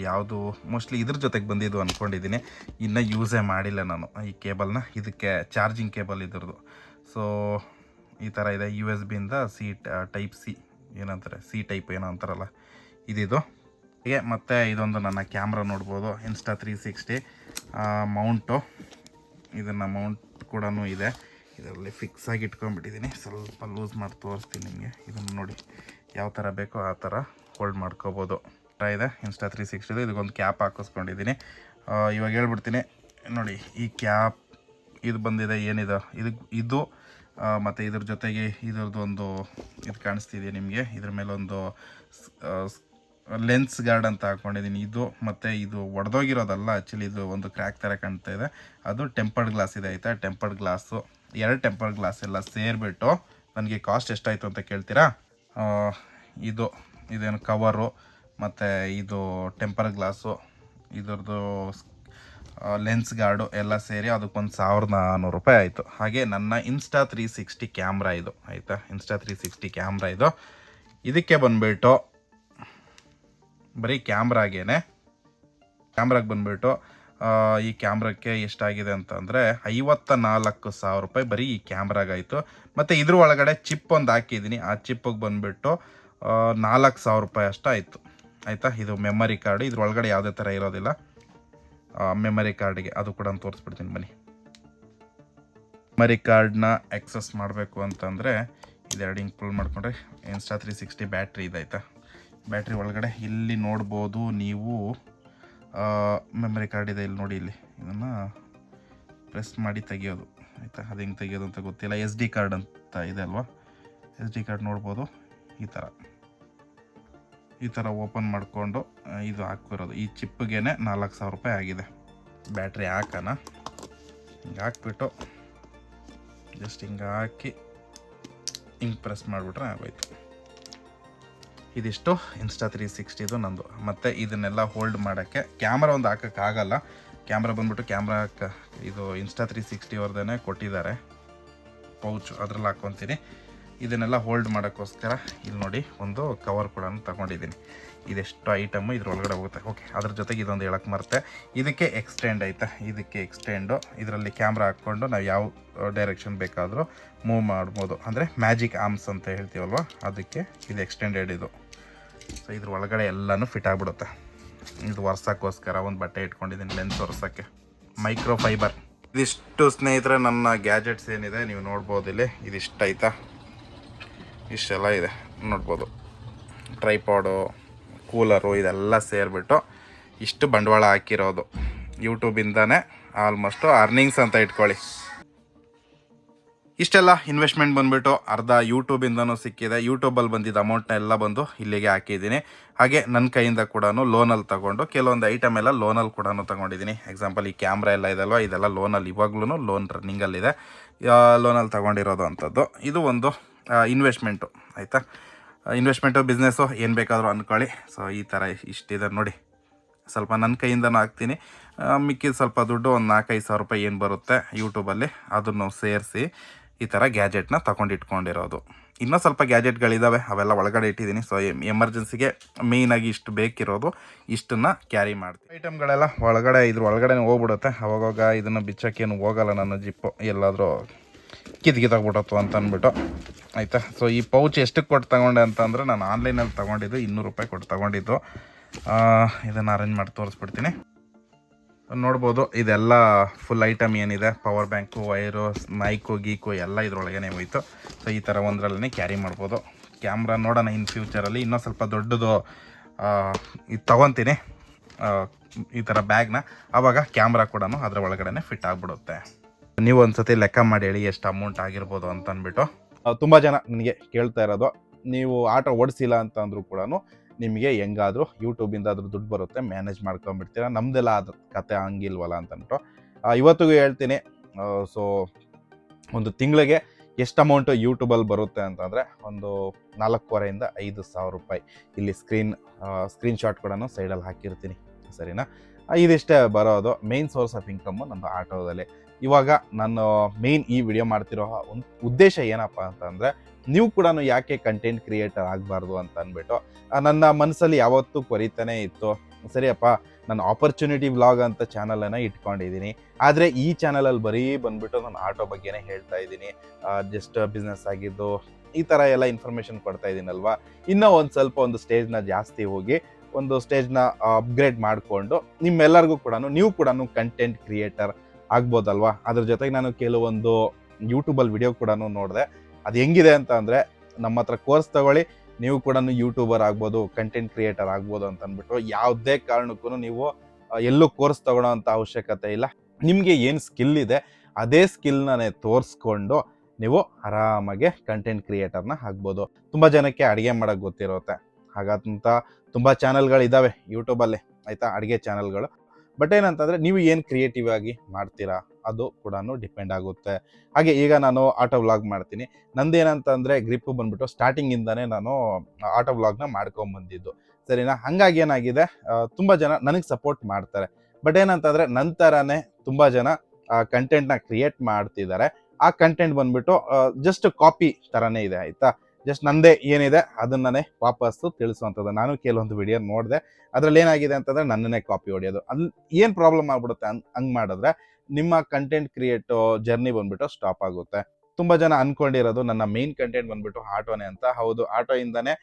ಯಾವುದು ಮೋಸ್ಟ್ಲಿ ಇದ್ರ ಜೊತೆಗೆ ಬಂದಿದ್ದು ಅಂದ್ಕೊಂಡಿದ್ದೀನಿ. ಇನ್ನೂ ಯೂಸೇ ಮಾಡಿಲ್ಲ ನಾನು ಈ ಕೇಬಲ್ನ. ಇದಕ್ಕೆ ಚಾರ್ಜಿಂಗ್ ಕೇಬಲ್ ಇದ್ರದ್ದು. ಸೊ ಈ ಥರ ಇದೆ. USB ಇಂದ ಟೈಪ್ ಸಿ ಏನಂತಾರೆ, ಸಿ ಟೈಪ್ ಏನೋ ಅಂತಾರಲ್ಲ, ಇದಿದು. ಹೀಗೆ ಮತ್ತು ಇದೊಂದು ನನ್ನ ಕ್ಯಾಮ್ರಾ ನೋಡ್ಬೋದು, ಇನ್ಸ್ಟಾ 360 ಮೌಂಟು. ಇದನ್ನು ಅಮೌಂಟ್ ಕೂಡ ಇದೆ, ಇದರಲ್ಲಿ ಫಿಕ್ಸ್ ಆಗಿ ಇಟ್ಕೊಂಡ್ಬಿಟ್ಟಿದ್ದೀನಿ. ಸ್ವಲ್ಪ ಲೂಸ್ ಮಾಡಿ ತೋರಿಸ್ತೀನಿ ನಿಮಗೆ. ಇದನ್ನು ನೋಡಿ ಯಾವ ಥರ ಬೇಕೋ ಆ ಥರ ಹೋಲ್ಡ್ ಮಾಡ್ಕೋಬೋದು. ಇದೆ Insta360 ಇದಕ್ಕೊಂದು ಕ್ಯಾಪ್ ಹಾಕಿಸ್ಕೊಂಡಿದ್ದೀನಿ. ಇವಾಗ ಹೇಳ್ಬಿಡ್ತೀನಿ ನೋಡಿ. ಈ ಕ್ಯಾಪ್ ಇದು ಬಂದಿದೆ ಏನಿದೆ ಇದು ಮತ್ತು ಇದ್ರ ಜೊತೆಗೆ ಇದ್ರದ್ದು ಒಂದು ಇದು ಕಾಣಿಸ್ತಿದೆ ನಿಮಗೆ. ಇದ್ರ ಮೇಲೊಂದು ಲೆನ್ಸ್ ಗಾರ್ಡ್ ಅಂತ ಹಾಕ್ಕೊಂಡಿದ್ದೀನಿ. ಇದು ಮತ್ತು ಇದು ಒಡೆದೋಗಿರೋದಲ್ಲ, ಆ್ಯಕ್ಚುಲಿ ಇದು ಒಂದು ಕ್ರ್ಯಾಕ್ ಥರ ಕಾಣ್ತಾ ಇದೆ. ಅದು ಟೆಂಪರ್ಡ್ ಗ್ಲಾಸ್ ಇದೆ ಆಯಿತಾ. ಟೆಂಪರ್ಡ್ ಗ್ಲಾಸು 2 ಟೆಂಪರ್ಡ್ ಗ್ಲಾಸ್ ಎಲ್ಲ ಸೇರಿಬಿಟ್ಟು ನನಗೆ ಕಾಸ್ಟ್ ಎಷ್ಟಾಯಿತು ಅಂತ ಕೇಳ್ತೀರಾ? ಇದೇನು ಕವರು ಮತ್ತು ಇದು ಟೆಂಪರ್ ಗ್ಲಾಸು, ಇದ್ರದ್ದು ಲೆನ್ಸ್ ಗಾರ್ಡು ಎಲ್ಲ ಸೇರಿ ಅದಕ್ಕೊಂದು 1400 ರೂಪಾಯಿ ಆಯಿತು. ಹಾಗೆ ನನ್ನ Insta360 ಕ್ಯಾಮ್ರಾ ಇದು ಆಯಿತಾ. Insta360 ಕ್ಯಾಮ್ರಾ ಇದು. ಇದಕ್ಕೆ ಬಂದುಬಿಟ್ಟು ಬರೀ ಕ್ಯಾಮ್ರಾಗೆ ಬಂದುಬಿಟ್ಟು ಈ ಕ್ಯಾಮ್ರಕ್ಕೆ ಎಷ್ಟಾಗಿದೆ ಅಂತಂದರೆ 54,000 ರೂಪಾಯಿ ಬರೀ ಈ ಕ್ಯಾಮ್ರಾಗಾಯಿತು. ಮತ್ತು ಇದ್ರ ಒಳಗಡೆ ಚಿಪ್ ಒಂದು ಹಾಕಿದ್ದೀನಿ. ಆ ಚಿಪ್ಪಿಗೆ ಬಂದುಬಿಟ್ಟು 4,000 ರೂಪಾಯಿ ಅಷ್ಟು ಆಯಿತು ಆಯಿತಾ. ಇದು ಮೆಮರಿ ಕಾರ್ಡು, ಇದ್ರೊಳಗಡೆ ಯಾವುದೇ ಥರ ಇರೋದಿಲ್ಲ. ಮೆಮರಿ ಕಾರ್ಡಿಗೆ ಅದು ಕೂಡ ತೋರಿಸ್ಬಿಡ್ತೀನಿ ಬನ್ನಿ. ಮೆಮರಿ ಕಾರ್ಡ್ನ ಆಕ್ಸಸ್ ಮಾಡಬೇಕು ಅಂತಂದರೆ ಇದೆರಡು ಹಿಂಗೆ ಫುಲ್ ಮಾಡಿಕೊಂಡ್ರೆ Insta360 ಬ್ಯಾಟ್ರಿ ಇದಾಯ್ತಾ. ಬ್ಯಾಟ್ರಿ ಒಳಗಡೆ ಇಲ್ಲಿ ನೋಡ್ಬೋದು ನೀವು ಮೆಮರಿ ಕಾರ್ಡ್ ಇದೆ. ಇಲ್ಲಿ ನೋಡಿ, ಇಲ್ಲಿ ಇದನ್ನು ಪ್ರೆಸ್ ಮಾಡಿ ತೆಗಿಯೋದು ಆಯಿತಾ. ಅದು ಹೆಂಗೆ ತೆಗಿಯೋದು ಅಂತ ಗೊತ್ತಿಲ್ಲ. SD ಕಾರ್ಡ್ ಅಂತ ಇದೆ ಅಲ್ವಾ, SD ಕಾರ್ಡ್ ನೋಡ್ಬೋದು. ಈ ಥರ ಓಪನ್ ಮಾಡಿಕೊಂಡು ಇದು ಹಾಕಿರೋದು. ಈ ಚಿಪ್ಪಿಗೆ 4,000 ರೂಪಾಯಿ ಆಗಿದೆ. ಬ್ಯಾಟ್ರಿ ಹಾಕೋಣ. ಹಿಂಗೆ ಹಾಕ್ಬಿಟ್ಟು ಜಸ್ಟ್ ಹಿಂಗೆ ಹಾಕಿ ಹಿಂಗೆ ಪ್ರೆಸ್ ಮಾಡಿಬಿಟ್ರೆ ಆಗೋಯ್ತು. ಇದಿಷ್ಟು Insta360 ನಂದು. ಮತ್ತು ಇದನ್ನೆಲ್ಲ ಹೋಲ್ಡ್ ಮಾಡೋಕ್ಕೆ ಕ್ಯಾಮ್ರಾ ಒಂದು ಹಾಕೋಕ್ಕಾಗಲ್ಲ. ಕ್ಯಾಮ್ರಾ ಬಂದ್ಬಿಟ್ಟು ಇದು Insta360 ಅವ್ರದ್ದೇ ಕೊಟ್ಟಿದ್ದಾರೆ ಪೌಚು, ಅದ್ರಲ್ಲಿ ಹಾಕ್ಕೊತೀನಿ. ಇದನ್ನೆಲ್ಲ ಹೋಲ್ಡ್ ಮಾಡೋಕ್ಕೋಸ್ಕರ ಇಲ್ಲಿ ನೋಡಿ ಒಂದು ಕವರ್ ಕೂಡ ತಗೊಂಡಿದ್ದೀನಿ. ಇದೆಷ್ಟು ಐಟಮು ಇದ್ರೊಳಗಡೆ ಹೋಗುತ್ತೆ. ಓಕೆ, ಅದ್ರ ಜೊತೆಗೆ ಇದೊಂದು ಹೇಳಕ್ಕೆ ಮರ್ತೆ, ಇದಕ್ಕೆ ಎಕ್ಸ್ಟೆಂಡ್ ಆಯಿತಾ. ಇದಕ್ಕೆ ಎಕ್ಸ್ಟೆಂಡು, ಇದರಲ್ಲಿ ಕ್ಯಾಮ್ರಾ ಹಾಕ್ಕೊಂಡು ನಾವು ಯಾವ ಡೈರೆಕ್ಷನ್ ಬೇಕಾದರೂ ಮೂವ್ ಮಾಡ್ಬೋದು. ಅಂದರೆ ಮ್ಯಾಜಿಕ್ ಆರ್ಮ್ಸ್ ಅಂತ ಹೇಳ್ತೀವಲ್ವ, ಅದಕ್ಕೆ ಇದು ಎಕ್ಸ್ಟೆಂಡೆಡ್ ಇದು. ಸೊ ಇದ್ರ ಒಳಗಡೆ ಎಲ್ಲನೂ ಫಿಟ್ ಆಗಿಬಿಡುತ್ತೆ. ಇದು ಒರ್ಸೋಕ್ಕೋಸ್ಕರ ಒಂದು ಬಟ್ಟೆ ಇಟ್ಕೊಂಡಿದ್ದೀನಿ, ಲೆನ್ಸ್ ಒರ್ಸೋಕ್ಕೆ. Micro fibre. ಇದಿಷ್ಟು ಸ್ನೇಹಿತರೆ ನನ್ನ ಗ್ಯಾಜೆಟ್ಸ್ ಏನಿದೆ ನೀವು ನೋಡ್ಬೋದು. ಇಲ್ಲಿ ಇದಿಷ್ಟು ಆಯಿತಾ, ಇಷ್ಟೆಲ್ಲ ಇದೆ ನೋಡ್ಬೋದು. ಟ್ರೈಪಾಡು, ಕೂಲರು ಇದೆಲ್ಲ ಸೇರಿಬಿಟ್ಟು ಇಷ್ಟು ಬಂಡವಾಳ ಹಾಕಿರೋದು. ಯೂಟ್ಯೂಬಿಂದನೇ ಆಲ್ಮೋಸ್ಟು ಅರ್ನಿಂಗ್ಸ್ ಅಂತ ಇಟ್ಕೊಳ್ಳಿ. ಇಷ್ಟೆಲ್ಲ ಇನ್ವೆಸ್ಟ್ಮೆಂಟ್ ಬಂದುಬಿಟ್ಟು ಅರ್ಧ ಯೂಟ್ಯೂಬಿಂದನೂ ಸಿಕ್ಕಿದೆ. ಯೂಟ್ಯೂಬಲ್ಲಿ ಬಂದಿದ್ದ ಅಮೌಂಟ್ನ ಎಲ್ಲ ಬಂದು ಇಲ್ಲಿಗೆ ಹಾಕಿದ್ದೀನಿ. ಹಾಗೆ ನನ್ನ ಕೈಯಿಂದ ಕೂಡ ಲೋನಲ್ಲಿ ತೊಗೊಂಡು ಕೆಲವೊಂದು ಐಟಮ್ ಎಲ್ಲ ಲೋನಲ್ಲಿ ಕೂಡ ತೊಗೊಂಡಿದ್ದೀನಿ. ಎಕ್ಸಾಂಪಲ್ ಈ ಕ್ಯಾಮ್ರಾ ಎಲ್ಲ ಇದಲ್ವ, ಇದೆಲ್ಲ ಲೋನಲ್ಲಿ ಇವಾಗ್ಲೂ ಲೋನ್ ರನ್ನಿಂಗಲ್ಲಿದೆ. ಲೋನಲ್ಲಿ ತೊಗೊಂಡಿರೋದು ಅಂಥದ್ದು. ಇದು ಒಂದು ಇನ್ವೆಸ್ಟ್ಮೆಂಟು ಆಯಿತಾ. ಇನ್ವೆಸ್ಟ್ಮೆಂಟು ಬಿಸ್ನೆಸ್ಸು ಏನು ಬೇಕಾದರೂ ಅಂದ್ಕೊಳ್ಳಿ. ಸೊ ಈ ಥರ ಇಷ್ಟಿದೆ ನೋಡಿ. ಸ್ವಲ್ಪ ನನ್ನ ಕೈಯಿಂದನೂ ಹಾಕ್ತೀನಿ, ಮಿಕ್ಕಿದ ಸ್ವಲ್ಪ ದುಡ್ಡು ಒಂದು 4-5 ಸಾವಿರ ರೂಪಾಯಿ ಏನು ಬರುತ್ತೆ ಯೂಟ್ಯೂಬಲ್ಲಿ ಅದನ್ನು ಸೇರಿಸಿ ಈ ಥರ ಗ್ಯಾಜೆಟ್ನ ಇಟ್ಕೊಂಡಿರೋದು. ಇನ್ನೂ ಸ್ವಲ್ಪ ಗ್ಯಾಜೆಟ್ಗಳಿದ್ದಾವೆ, ಅವೆಲ್ಲ ಒಳಗಡೆ ಇಟ್ಟಿದ್ದೀನಿ. ಸೊ ಎಮರ್ಜೆನ್ಸಿಗೆ ಮೇಯ್ನಾಗಿ ಇಷ್ಟು ಬೇಕಿರೋದು, ಇಷ್ಟನ್ನು ಕ್ಯಾರಿ ಮಾಡ್ತೀನಿ. ಐಟಮ್ಗಳೆಲ್ಲ ಇದ್ರ ಒಳಗಡೆ ಹೋಗ್ಬಿಡುತ್ತೆ. ಅವಾಗಾಗ ಇದನ್ನು ಬಿಚ್ಚೋಕ್ಕೇನು ಹೋಗಲ್ಲ ನನ್ನ ಜಿಪ್ಪು, ಎಲ್ಲಾದರೂ ಕಿತ್ತಾಗ್ಬಿಟ್ಟತ್ತು ಅಂತ ಅಂದ್ಬಿಟ್ಟು ಆಯಿತಾ. ಸೊ ಈ ಪೌಚ್ ಎಷ್ಟಕ್ಕೆ ಕೊಟ್ಟು ತಗೊಂಡೆ ಅಂತಂದರೆ ನಾನು ಆನ್ಲೈನಲ್ಲಿ ತೊಗೊಂಡಿದ್ದು 200 ರೂಪಾಯಿ ಕೊಟ್ಟು ತೊಗೊಂಡಿದ್ದು. ಇದನ್ನು ಅರೇಂಜ್ ಮಾಡಿ ತೋರಿಸ್ಬಿಡ್ತೀನಿ. ನೋಡ್ಬೋದು ಇದೆಲ್ಲ ಫುಲ್ ಐಟಮ್ ಏನಿದೆ, ಪವರ್ ಬ್ಯಾಂಕು, ವೈರು, ಮೈಕು ಗೀಕು ಎಲ್ಲ ಇದ್ರೊಳಗೇ ಹೋಯ್ತು. ಸೊ ಈ ಥರ ಒಂದರಲ್ಲೇ ಕ್ಯಾರಿ ಮಾಡ್ಬೋದು. ಕ್ಯಾಮ್ರಾ ನೋಡೋಣ ಇನ್ ಫ್ಯೂಚರಲ್ಲಿ ಇನ್ನೂ ಸ್ವಲ್ಪ ದೊಡ್ಡದು ಇದು ತೊಗೊತೀನಿ ಈ ಥರ ಬ್ಯಾಗ್ನ, ಆವಾಗ ಕ್ಯಾಮ್ರಾ ಕೂಡ ಅದರ ಒಳಗಡೆ ಫಿಟ್ ಆಗಿಬಿಡುತ್ತೆ. ನೀವು ಒಂದ್ಸತಿ ಲೆಕ್ಕ ಮಾಡಿ ಹೇಳಿ ಎಷ್ಟು ಅಮೌಂಟ್ ಆಗಿರ್ಬೋದು ಅಂತ ಅಂದ್ಬಿಟ್ಟು. ತುಂಬ ಜನ ನನಗೆ ಕೇಳ್ತಾ ಇರೋದು, ನೀವು ಆಟೋ ಓಡಿಸಿಲ್ಲ ಅಂತ ಅಂದರೂ ಕೂಡ ನಿಮಗೆ ಹೆಂಗಾದರೂ ಯೂಟ್ಯೂಬಿಂದ ಅದ್ರ ದುಡ್ಡು ಬರುತ್ತೆ, ಮ್ಯಾನೇಜ್ ಮಾಡ್ಕೊಂಡ್ಬಿಡ್ತೀರಾ, ನಮ್ಮದೆಲ್ಲ ಅದ್ರ ಕತೆ ಹಂಗಿಲ್ವಲ್ಲ ಅಂತಂದ್ಬಿಟ್ಟು ಇವತ್ತಿಗೂ ಹೇಳ್ತೀನಿ. ಸೊ ಒಂದು ತಿಂಗಳಿಗೆ ಎಷ್ಟು ಅಮೌಂಟು ಯೂಟ್ಯೂಬಲ್ಲಿ ಬರುತ್ತೆ ಅಂತಂದರೆ ಒಂದು 4,500 - 5,000 ರೂಪಾಯಿ. ಇಲ್ಲಿ ಸ್ಕ್ರೀನ್ಶಾಟ್ ಕೂಡ ಸೈಡಲ್ಲಿ ಹಾಕಿರ್ತೀನಿ, ಸರಿನಾ. ಇದಿಷ್ಟೇ ಬರೋದು. ಮೇನ್ ಸೋರ್ಸ್ ಆಫ್ ಇನ್ಕಮ್ಮು ನಮ್ಮದು ಆಟೋದಲ್ಲಿ. ಇವಾಗ ನಾನು ಮೇನ್ ಈ ವಿಡಿಯೋ ಮಾಡ್ತಿರೋ ಒಂದು ಉದ್ದೇಶ ಏನಪ್ಪ ಅಂತಂದರೆ, ನೀವು ಕೂಡ ಯಾಕೆ ಕಂಟೆಂಟ್ ಕ್ರಿಯೇಟರ್ ಆಗಬಾರ್ದು ಅಂತ ಅಂದ್ಬಿಟ್ಟು ನನ್ನ ಮನಸ್ಸಲ್ಲಿ ಯಾವತ್ತೂ ಕೊರಿತಾನೆ ಇತ್ತು. ಸರಿಯಪ್ಪ, ನಾನು ಆಪರ್ಚುನಿಟಿ ವ್ಲಾಗ್ ಅಂತ ಚಾನಲನ್ನು ಇಟ್ಕೊಂಡಿದ್ದೀನಿ, ಆದರೆ ಈ ಚಾನಲಲ್ಲಿ ಬರೀ ಬಂದುಬಿಟ್ಟು ನಾನು ಆಟೋ ಬಗ್ಗೆನೇ ಹೇಳ್ತಾ ಇದ್ದೀನಿ, ಜಸ್ಟ್ ಬಿಸ್ನೆಸ್ ಆಗಿದ್ದು ಈ ಥರ ಎಲ್ಲ ಇನ್ಫಾರ್ಮೇಷನ್ ಕೊಡ್ತಾ ಇದ್ದೀನಲ್ವಾ. ಇನ್ನೂ ಒಂದು ಸ್ವಲ್ಪ ಒಂದು ಸ್ಟೇಜ್ನ ಜಾಸ್ತಿ ಹೋಗಿ ಒಂದು ಸ್ಟೇಜ್ನ ಅಪ್ಗ್ರೇಡ್ ಮಾಡಿಕೊಂಡು ನಿಮ್ಮೆಲ್ಲರಿಗೂ ಕೂಡ ನೀವು ಕೂಡ ಕಂಟೆಂಟ್ ಕ್ರಿಯೇಟರ್ ಆಗ್ಬೋದಲ್ವಾ. ಅದ್ರ ಜೊತೆಗೆ ನಾನು ಕೆಲವೊಂದು ಯೂಟ್ಯೂಬಲ್ಲಿ ವಿಡಿಯೋ ಕೂಡ ನೋಡಿದೆ. ಅದು ಹೆಂಗಿದೆ ಅಂತ ಅಂದರೆ, ನಮ್ಮ ಹತ್ರ ಕೋರ್ಸ್ ತಗೊಳ್ಳಿ, ನೀವು ಕೂಡ ಯೂಟ್ಯೂಬರ್ ಆಗ್ಬೋದು, ಕಂಟೆಂಟ್ ಕ್ರಿಯೇಟರ್ ಆಗ್ಬೋದು ಅಂತ ಅಂದ್ಬಿಟ್ಟು ಯಾವುದೇ ಕಾರಣಕ್ಕೂ ನೀವು ಎಲ್ಲೂ ಕೋರ್ಸ್ ತಗೊಳ್ಳೋ ಅಂಥ ಅವಶ್ಯಕತೆ ಇಲ್ಲ. ನಿಮಗೆ ಏನು ಸ್ಕಿಲ್ ಇದೆ ಅದೇ ಸ್ಕಿಲ್ನೇ ತೋರಿಸ್ಕೊಂಡು ನೀವು ಆರಾಮಾಗೆ ಕಂಟೆಂಟ್ ಕ್ರಿಯೇಟರ್ನ ಆಗ್ಬೋದು. ತುಂಬ ಜನಕ್ಕೆ ಅಡುಗೆ ಮಾಡೋಕ್ಕೆ ಗೊತ್ತಿರುತ್ತೆ, ಹಾಗಂತ ತುಂಬ ಚಾನಲ್ಗಳಿದ್ದಾವೆ ಯೂಟ್ಯೂಬಲ್ಲಿ, ಆಯಿತಾ, ಅಡುಗೆ ಚಾನಲ್ಗಳು. ಬಟ್ ಏನಂತಂದರೆ ನೀವು ಏನು ಕ್ರಿಯೇಟಿವ್ ಆಗಿ ಮಾಡ್ತೀರಾ ಅದು ಕೂಡ ಡಿಪೆಂಡ್ ಆಗುತ್ತೆ. ಹಾಗೆ ಈಗ ನಾನು ಆಟೋ ವ್ಲಾಗ್ ಮಾಡ್ತೀನಿ. ನಂದೇನಂತಂದರೆ ಗ್ರಿಪ್ಪು ಬಂದ್ಬಿಟ್ಟು ಸ್ಟಾರ್ಟಿಂಗಿಂದನೇ ನಾನು ಆಟೋ ವ್ಲಾಗ್ನ ಮಾಡ್ಕೊಂಬಂದಿದ್ದು, ಸರಿನಾ. ಹಾಗಾಗಿ ಏನಾಗಿದೆ, ತುಂಬ ಜನ ನನಗೆ ಸಪೋರ್ಟ್ ಮಾಡ್ತಾರೆ. ಬಟ್ ಏನಂತಂದರೆ ನಂತರನೇ ತುಂಬ ಜನ ಕಂಟೆಂಟ್ನ ಕ್ರಿಯೇಟ್ ಮಾಡ್ತಿದ್ದಾರೆ. ಆ ಕಂಟೆಂಟ್ ಬಂದ್ಬಿಟ್ಟು ಜಸ್ಟ್ ಕಾಪಿ ಥರನೇ ಇದೆ, ಆಯಿತಾ. ಜಸ್ಟ್ ನಂದೇ ಏನಿದೆ ಅದನ್ನೇ ವಾಪಸ್ಸು ತಿಳಿಸುವಂಥದ್ದು. ನಾನು ಕೆಲವೊಂದು ವಿಡಿಯೋ ನೋಡಿದೆ, ಅದರಲ್ಲಿ ಏನಾಗಿದೆ ಅಂತಂದರೆ ನನ್ನನ್ನೇ ಕಾಪಿ ಹೊಡೆಯೋದು. ಅಲ್ಲಿ ಏನು ಪ್ರಾಬ್ಲಮ್ ಆಗ್ಬಿಡುತ್ತೆ ಹಂಗೆ ಮಾಡಿದ್ರೆ ನಿಮ್ಮ ಕಂಟೆಂಟ್ ಕ್ರಿಯೇಟೋ ಜರ್ನಿ ಬಂದ್ಬಿಟ್ಟು ಸ್ಟಾಪ್ ಆಗುತ್ತೆ. ತುಂಬ ಜನ ಅಂದ್ಕೊಂಡಿರೋದು ನನ್ನ ಮೇನ್ ಕಂಟೆಂಟ್ ಬಂದ್ಬಿಟ್ಟು ಆಟೋನೇ ಅಂತ. ಹೌದು, ಆಟೋಯಿಂದನೇ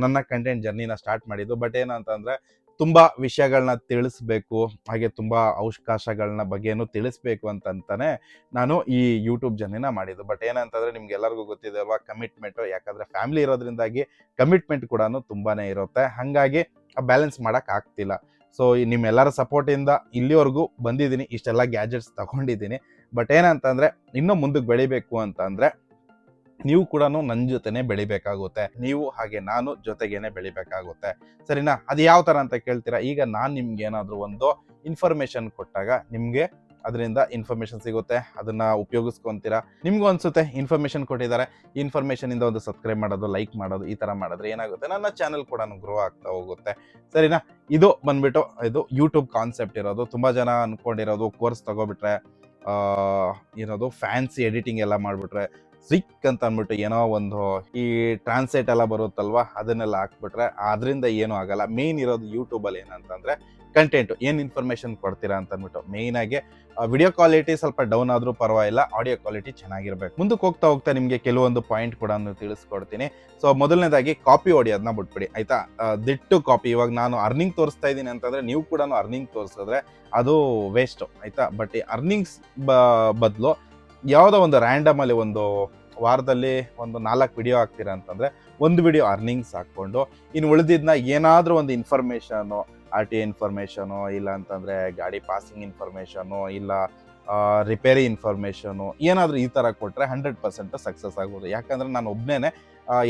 ನನ್ನ ಕಂಟೆಂಟ್ ಜರ್ನಿನ ಸ್ಟಾರ್ಟ್ ಮಾಡಿದ್ದು. ಬಟ್ ಏನಂತಂದರೆ ತುಂಬ ವಿಷಯಗಳನ್ನ ತಿಳಿಸ್ಬೇಕು, ಹಾಗೆ ತುಂಬ ಅವಕಾಶಗಳನ್ನ ಬಗ್ಗೆನೂ ತಿಳಿಸ್ಬೇಕು ಅಂತಂತಾನೆ ನಾನು ಈ ಯೂಟ್ಯೂಬ್ ಜರ್ನಿನ ಮಾಡಿದ್ದು. ಬಟ್ ಏನಂತಂದರೆ ನಿಮ್ಗೆಲ್ಲರಿಗೂ ಗೊತ್ತಿದೆ ಅಲ್ವಾ, ಕಮಿಟ್ಮೆಂಟು. ಯಾಕಂದರೆ ಫ್ಯಾಮಿಲಿ ಇರೋದ್ರಿಂದಾಗಿ ಕಮಿಟ್ಮೆಂಟ್ ಕೂಡ ತುಂಬಾ ಇರುತ್ತೆ. ಹಾಗಾಗಿ ಬ್ಯಾಲೆನ್ಸ್ ಮಾಡೋಕ್ಕಾಗ್ತಿಲ್ಲ. ಸೊ ನಿಮ್ಮೆಲ್ಲರ ಸಪೋರ್ಟಿಂದ ಇಲ್ಲಿವರೆಗೂ ಬಂದಿದ್ದೀನಿ, ಇಷ್ಟೆಲ್ಲ ಗ್ಯಾಜೆಟ್ಸ್ ತೊಗೊಂಡಿದ್ದೀನಿ. ಬಟ್ ಏನಂತಂದರೆ ಇನ್ನೂ ಮುಂದಕ್ಕೆ ಬೆಳಿಬೇಕು ಅಂತಂದರೆ ನೀವು ಕೂಡ ನನ್ನ ಜೊತೆನೇ ಬೆಳಿಬೇಕಾಗುತ್ತೆ. ನೀವು ಹಾಗೆ ನಾನು ಜೊತೆಗೇನೆ ಬೆಳಿಬೇಕಾಗುತ್ತೆ, ಸರಿನಾ. ಅದು ಯಾವ ಥರ ಅಂತ ಕೇಳ್ತೀರಾ. ಈಗ ನಾನು ನಿಮ್ಗೆ ಏನಾದರೂ ಒಂದು ಇನ್ಫಾರ್ಮೇಷನ್ ಕೊಟ್ಟಾಗ ನಿಮಗೆ ಅದರಿಂದ ಇನ್ಫಾರ್ಮೇಷನ್ ಸಿಗುತ್ತೆ, ಅದನ್ನು ಉಪಯೋಗಿಸ್ಕೊತೀರಾ. ನಿಮಗೂ ಅನಿಸುತ್ತೆ ಇನ್ಫಾರ್ಮೇಷನ್ ಕೊಟ್ಟಿದ್ದಾರೆ, ಈ ಇನ್ಫಾರ್ಮೇಷನಿಂದ ಒಂದು ಸಬ್ಸ್ಕ್ರೈಬ್ ಮಾಡೋದು, ಲೈಕ್ ಮಾಡೋದು, ಈ ಥರ ಮಾಡಿದ್ರೆ ಏನಾಗುತ್ತೆ, ನನ್ನ ಚಾನಲ್ ಕೂಡ ಗ್ರೋ ಆಗ್ತಾ ಹೋಗುತ್ತೆ, ಸರಿನಾ. ಇದು ಬಂದ್ಬಿಟ್ಟು ಇದು ಯೂಟ್ಯೂಬ್ ಕಾನ್ಸೆಪ್ಟ್ ಇರೋದು. ತುಂಬ ಜನ ಅಂದ್ಕೊಂಡಿರೋದು ಕೋರ್ಸ್ ತೊಗೊಬಿಟ್ರೆ ಏನದು ಫ್ಯಾನ್ಸಿ ಎಡಿಟಿಂಗ್ ಎಲ್ಲ ಮಾಡಿಬಿಟ್ರೆ ಸ್ವಿಕ್ ಅಂತ ಅಂದ್ಬಿಟ್ಟು ಏನೋ ಒಂದು ಈ ಟ್ರಾನ್ಸ್ಲೇಟ್ ಎಲ್ಲ ಬರುತ್ತಲ್ವ, ಅದನ್ನೆಲ್ಲ ಹಾಕ್ಬಿಟ್ರೆ ಅದರಿಂದ ಏನೂ ಆಗಲ್ಲ. ಮೇಯ್ನ್ ಇರೋದು ಯೂಟ್ಯೂಬಲ್ಲಿ ಏನಂತಂದರೆ ಕಂಟೆಂಟು, ಏನು ಇನ್ಫಾರ್ಮೇಷನ್ ಕೊಡ್ತೀರಾ ಅಂತ ಅಂದ್ಬಿಟ್ಟು. ಮೇಯ್ನಾಗಿ ವಿಡಿಯೋ ಕ್ವಾಲಿಟಿ ಸ್ವಲ್ಪ ಡೌನ್ ಆದರೂ ಪರವಾಗಿಲ್ಲ, ಆಡಿಯೋ ಕ್ವಾಲಿಟಿ ಚೆನ್ನಾಗಿರ್ಬೇಕು. ಮುಂದಕ್ಕೆ ಹೋಗ್ತಾ ಹೋಗ್ತಾ ನಿಮಗೆ ಕೆಲವೊಂದು ಪಾಯಿಂಟ್ ಕೂಡ ತಿಳಿಸ್ಕೊಡ್ತೀನಿ. ಸೊ ಮೊದಲನೇದಾಗಿ ಕಾಪಿ ಹೊಡಿಯೋದನ್ನ ಬಿಟ್ಬಿಡಿ, ಆಯಿತಾ. ದಿಟ್ಟು ಕಾಪಿ. ಇವಾಗ ನಾನು ಅರ್ನಿಂಗ್ ತೋರಿಸ್ತಾ ಇದ್ದೀನಿ ಅಂತಂದರೆ ನೀವು ಕೂಡ ಅರ್ನಿಂಗ್ ತೋರಿಸಿದ್ರೆ ಅದು ವೇಸ್ಟು, ಆಯಿತಾ. ಬಟ್ ಈ ಅರ್ನಿಂಗ್ಸ್ ಬದಲು ಯಾವುದೋ ಒಂದು ರ್ಯಾಂಡಮಲ್ಲಿ ಒಂದು ವಾರದಲ್ಲಿ ಒಂದು 4 ವಿಡಿಯೋ ಹಾಕ್ತೀರಾ ಅಂತಂದರೆ ಒಂದು ವಿಡಿಯೋ ಅರ್ನಿಂಗ್ಸ್ ಹಾಕ್ಕೊಂಡು ಇನ್ನು ಉಳಿದಿದ್ದನ್ನ ಏನಾದರೂ ಒಂದು ಇನ್ಫಾರ್ಮೇಷನು, ಆರ್ ಟಿ ಇನ್ಫಾರ್ಮೇಷನು, ಇಲ್ಲ ಅಂತಂದರೆ ಗಾಡಿ ಪಾಸಿಂಗ್ ಇನ್ಫಾರ್ಮೇಷನು, ಇಲ್ಲ ರಿಪೇರಿ ಇನ್ಫಾರ್ಮೇಷನು, ಏನಾದರೂ ಈ ಥರ ಕೊಟ್ಟರೆ 100% ಸಕ್ಸಸ್ ಆಗ್ಬೋದು. ಯಾಕಂದರೆ ನಾನು ಒಬ್ಬನೇ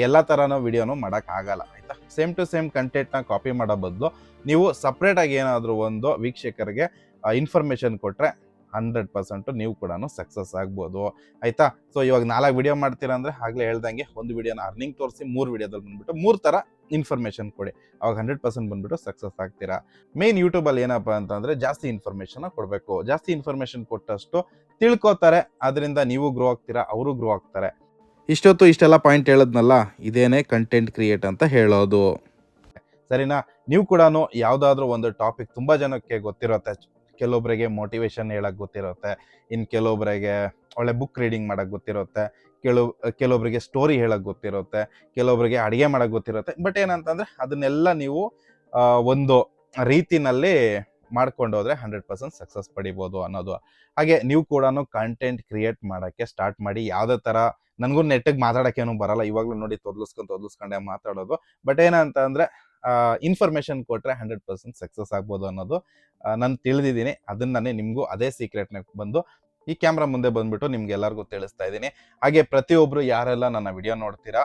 ಎಲ್ಲ ಥರನೂ ವಿಡಿಯೋನು ಮಾಡೋಕ್ಕಾಗಲ್ಲ, ಆಯಿತಾ. ಸೇಮ್ ಟು ಸೇಮ್ ಕಂಟೆಂಟ್ನ ಕಾಪಿ ಮಾಡೋ ಬದಲು ನೀವು ಸಪ್ರೇಟಾಗಿ ಏನಾದರೂ ಒಂದು ವೀಕ್ಷಕರಿಗೆ ಇನ್ಫಾರ್ಮೇಷನ್ ಕೊಟ್ಟರೆ 100% ನೀವು ಕೂಡ ಸಕ್ಸಸ್ ಆಗ್ಬೋದು, ಆಯಿತಾ. ಸೊ ಇವಾಗ 4 ವಿಡಿಯೋ ಮಾಡ್ತೀರಾ ಅಂದರೆ ಆಗಲೇ ಹೇಳ್ದಂಗೆ ಒಂದು ವಿಡಿಯೋನ ಅರ್ನಿಂಗ್ ತೋರಿಸಿ 3 ವಿಡಿಯೋದಲ್ಲಿ ಬಂದುಬಿಟ್ಟು 3 ಥರ ಇನ್ಫಾರ್ಮೇಷನ್ ಕೊಡಿ, ಅವಾಗ 100% ಬಂದುಬಿಟ್ಟು ಸಕ್ಸಸ್ ಆಗ್ತೀರಾ. ಮೇನ್ ಯೂಟ್ಯೂಬಲ್ಲಿ ಏನಪ್ಪ ಅಂತಂದರೆ ಜಾಸ್ತಿ ಇನ್ಫಾರ್ಮೇಷನ್ನ ಕೊಡಬೇಕು. ಜಾಸ್ತಿ ಇನ್ಫಾರ್ಮೇಷನ್ ಕೊಟ್ಟಷ್ಟು ತಿಳ್ಕೊತಾರೆ, ಅದರಿಂದ ನೀವು ಗ್ರೋ ಆಗ್ತೀರಾ, ಅವರು ಗ್ರೋ ಆಗ್ತಾರೆ. ಇಷ್ಟೆಲ್ಲ ಪಾಯಿಂಟ್ ಹೇಳಿದ್ನಲ್ಲ, ಇದೇನೇ ಕಂಟೆಂಟ್ ಕ್ರಿಯೇಟ್ ಅಂತ ಹೇಳೋದು, ಸರಿನಾ. ನೀವು ಕೂಡ ಯಾವುದಾದ್ರೂ ಒಂದು ಟಾಪಿಕ್ ತುಂಬ ಜನಕ್ಕೆ ಗೊತ್ತಿರುತ್ತೆ. ಕೆಲವೊಬ್ಬರಿಗೆ ಮೋಟಿವೇಶನ್ ಹೇಳಕ್ಕೆ ಗೊತ್ತಿರುತ್ತೆ, ಇನ್ನು ಕೆಲವೊಬ್ಬರಿಗೆ ಒಳ್ಳೆ ಬುಕ್ ರೀಡಿಂಗ್ ಮಾಡೋಕ್ಕೆ ಗೊತ್ತಿರುತ್ತೆ, ಕೆಲವೊಬ್ಬರಿಗೆ ಸ್ಟೋರಿ ಹೇಳಕ್ಕೆ ಗೊತ್ತಿರುತ್ತೆ, ಕೆಲವೊಬ್ಬರಿಗೆ ಅಡುಗೆ ಮಾಡೋಕ್ಕೆ ಗೊತ್ತಿರುತ್ತೆ. ಬಟ್ ಏನಂತಂದರೆ ಅದನ್ನೆಲ್ಲ ನೀವು ಒಂದು ರೀತಿನಲ್ಲಿ ಮಾಡ್ಕೊಂಡು ಹೋದರೆ 100% ಸಕ್ಸಸ್ ಪಡಿಬೋದು ಅನ್ನೋದು. ಹಾಗೆ ನೀವು ಕೂಡ ಕಂಟೆಂಟ್ ಕ್ರಿಯೇಟ್ ಮಾಡೋಕ್ಕೆ ಸ್ಟಾರ್ಟ್ ಮಾಡಿ. ಯಾವುದೇ ಥರ ನನಗೂ ನೆಟ್ಟಿಗೆ ಮಾತಾಡೋಕ್ಕೇನು ಬರಲ್ಲ, ಇವಾಗಲೂ ನೋಡಿ ತೊದಲಿಸ್ಕೊಂಡೆ ಮಾತಾಡೋದು. ಬಟ್ ಏನಂತ ಅಂದರೆ ಇನ್ಫಾರ್ಮೇಷನ್ ಕೊಟ್ಟರೆ 100% ಸಕ್ಸಸ್ ಆಗ್ಬೋದು ಅನ್ನೋದು ನಾನು ತಿಳಿದಿದ್ದೀನಿ. ಅದನ್ನೇ ನಿಮಗೂ ಅದೇ ಸೀಕ್ರೆಟ್ನಾಗ ಬಂದು ಈ ಕ್ಯಾಮ್ರಾ ಮುಂದೆ ಬಂದುಬಿಟ್ಟು ನಿಮ್ಗೆಲ್ಲರಿಗೂ ತಿಳಿಸ್ತಾ ಇದ್ದೀನಿ. ಹಾಗೆ ಪ್ರತಿಯೊಬ್ಬರು ಯಾರೆಲ್ಲ ನನ್ನ ವಿಡಿಯೋ ನೋಡ್ತೀರಾ,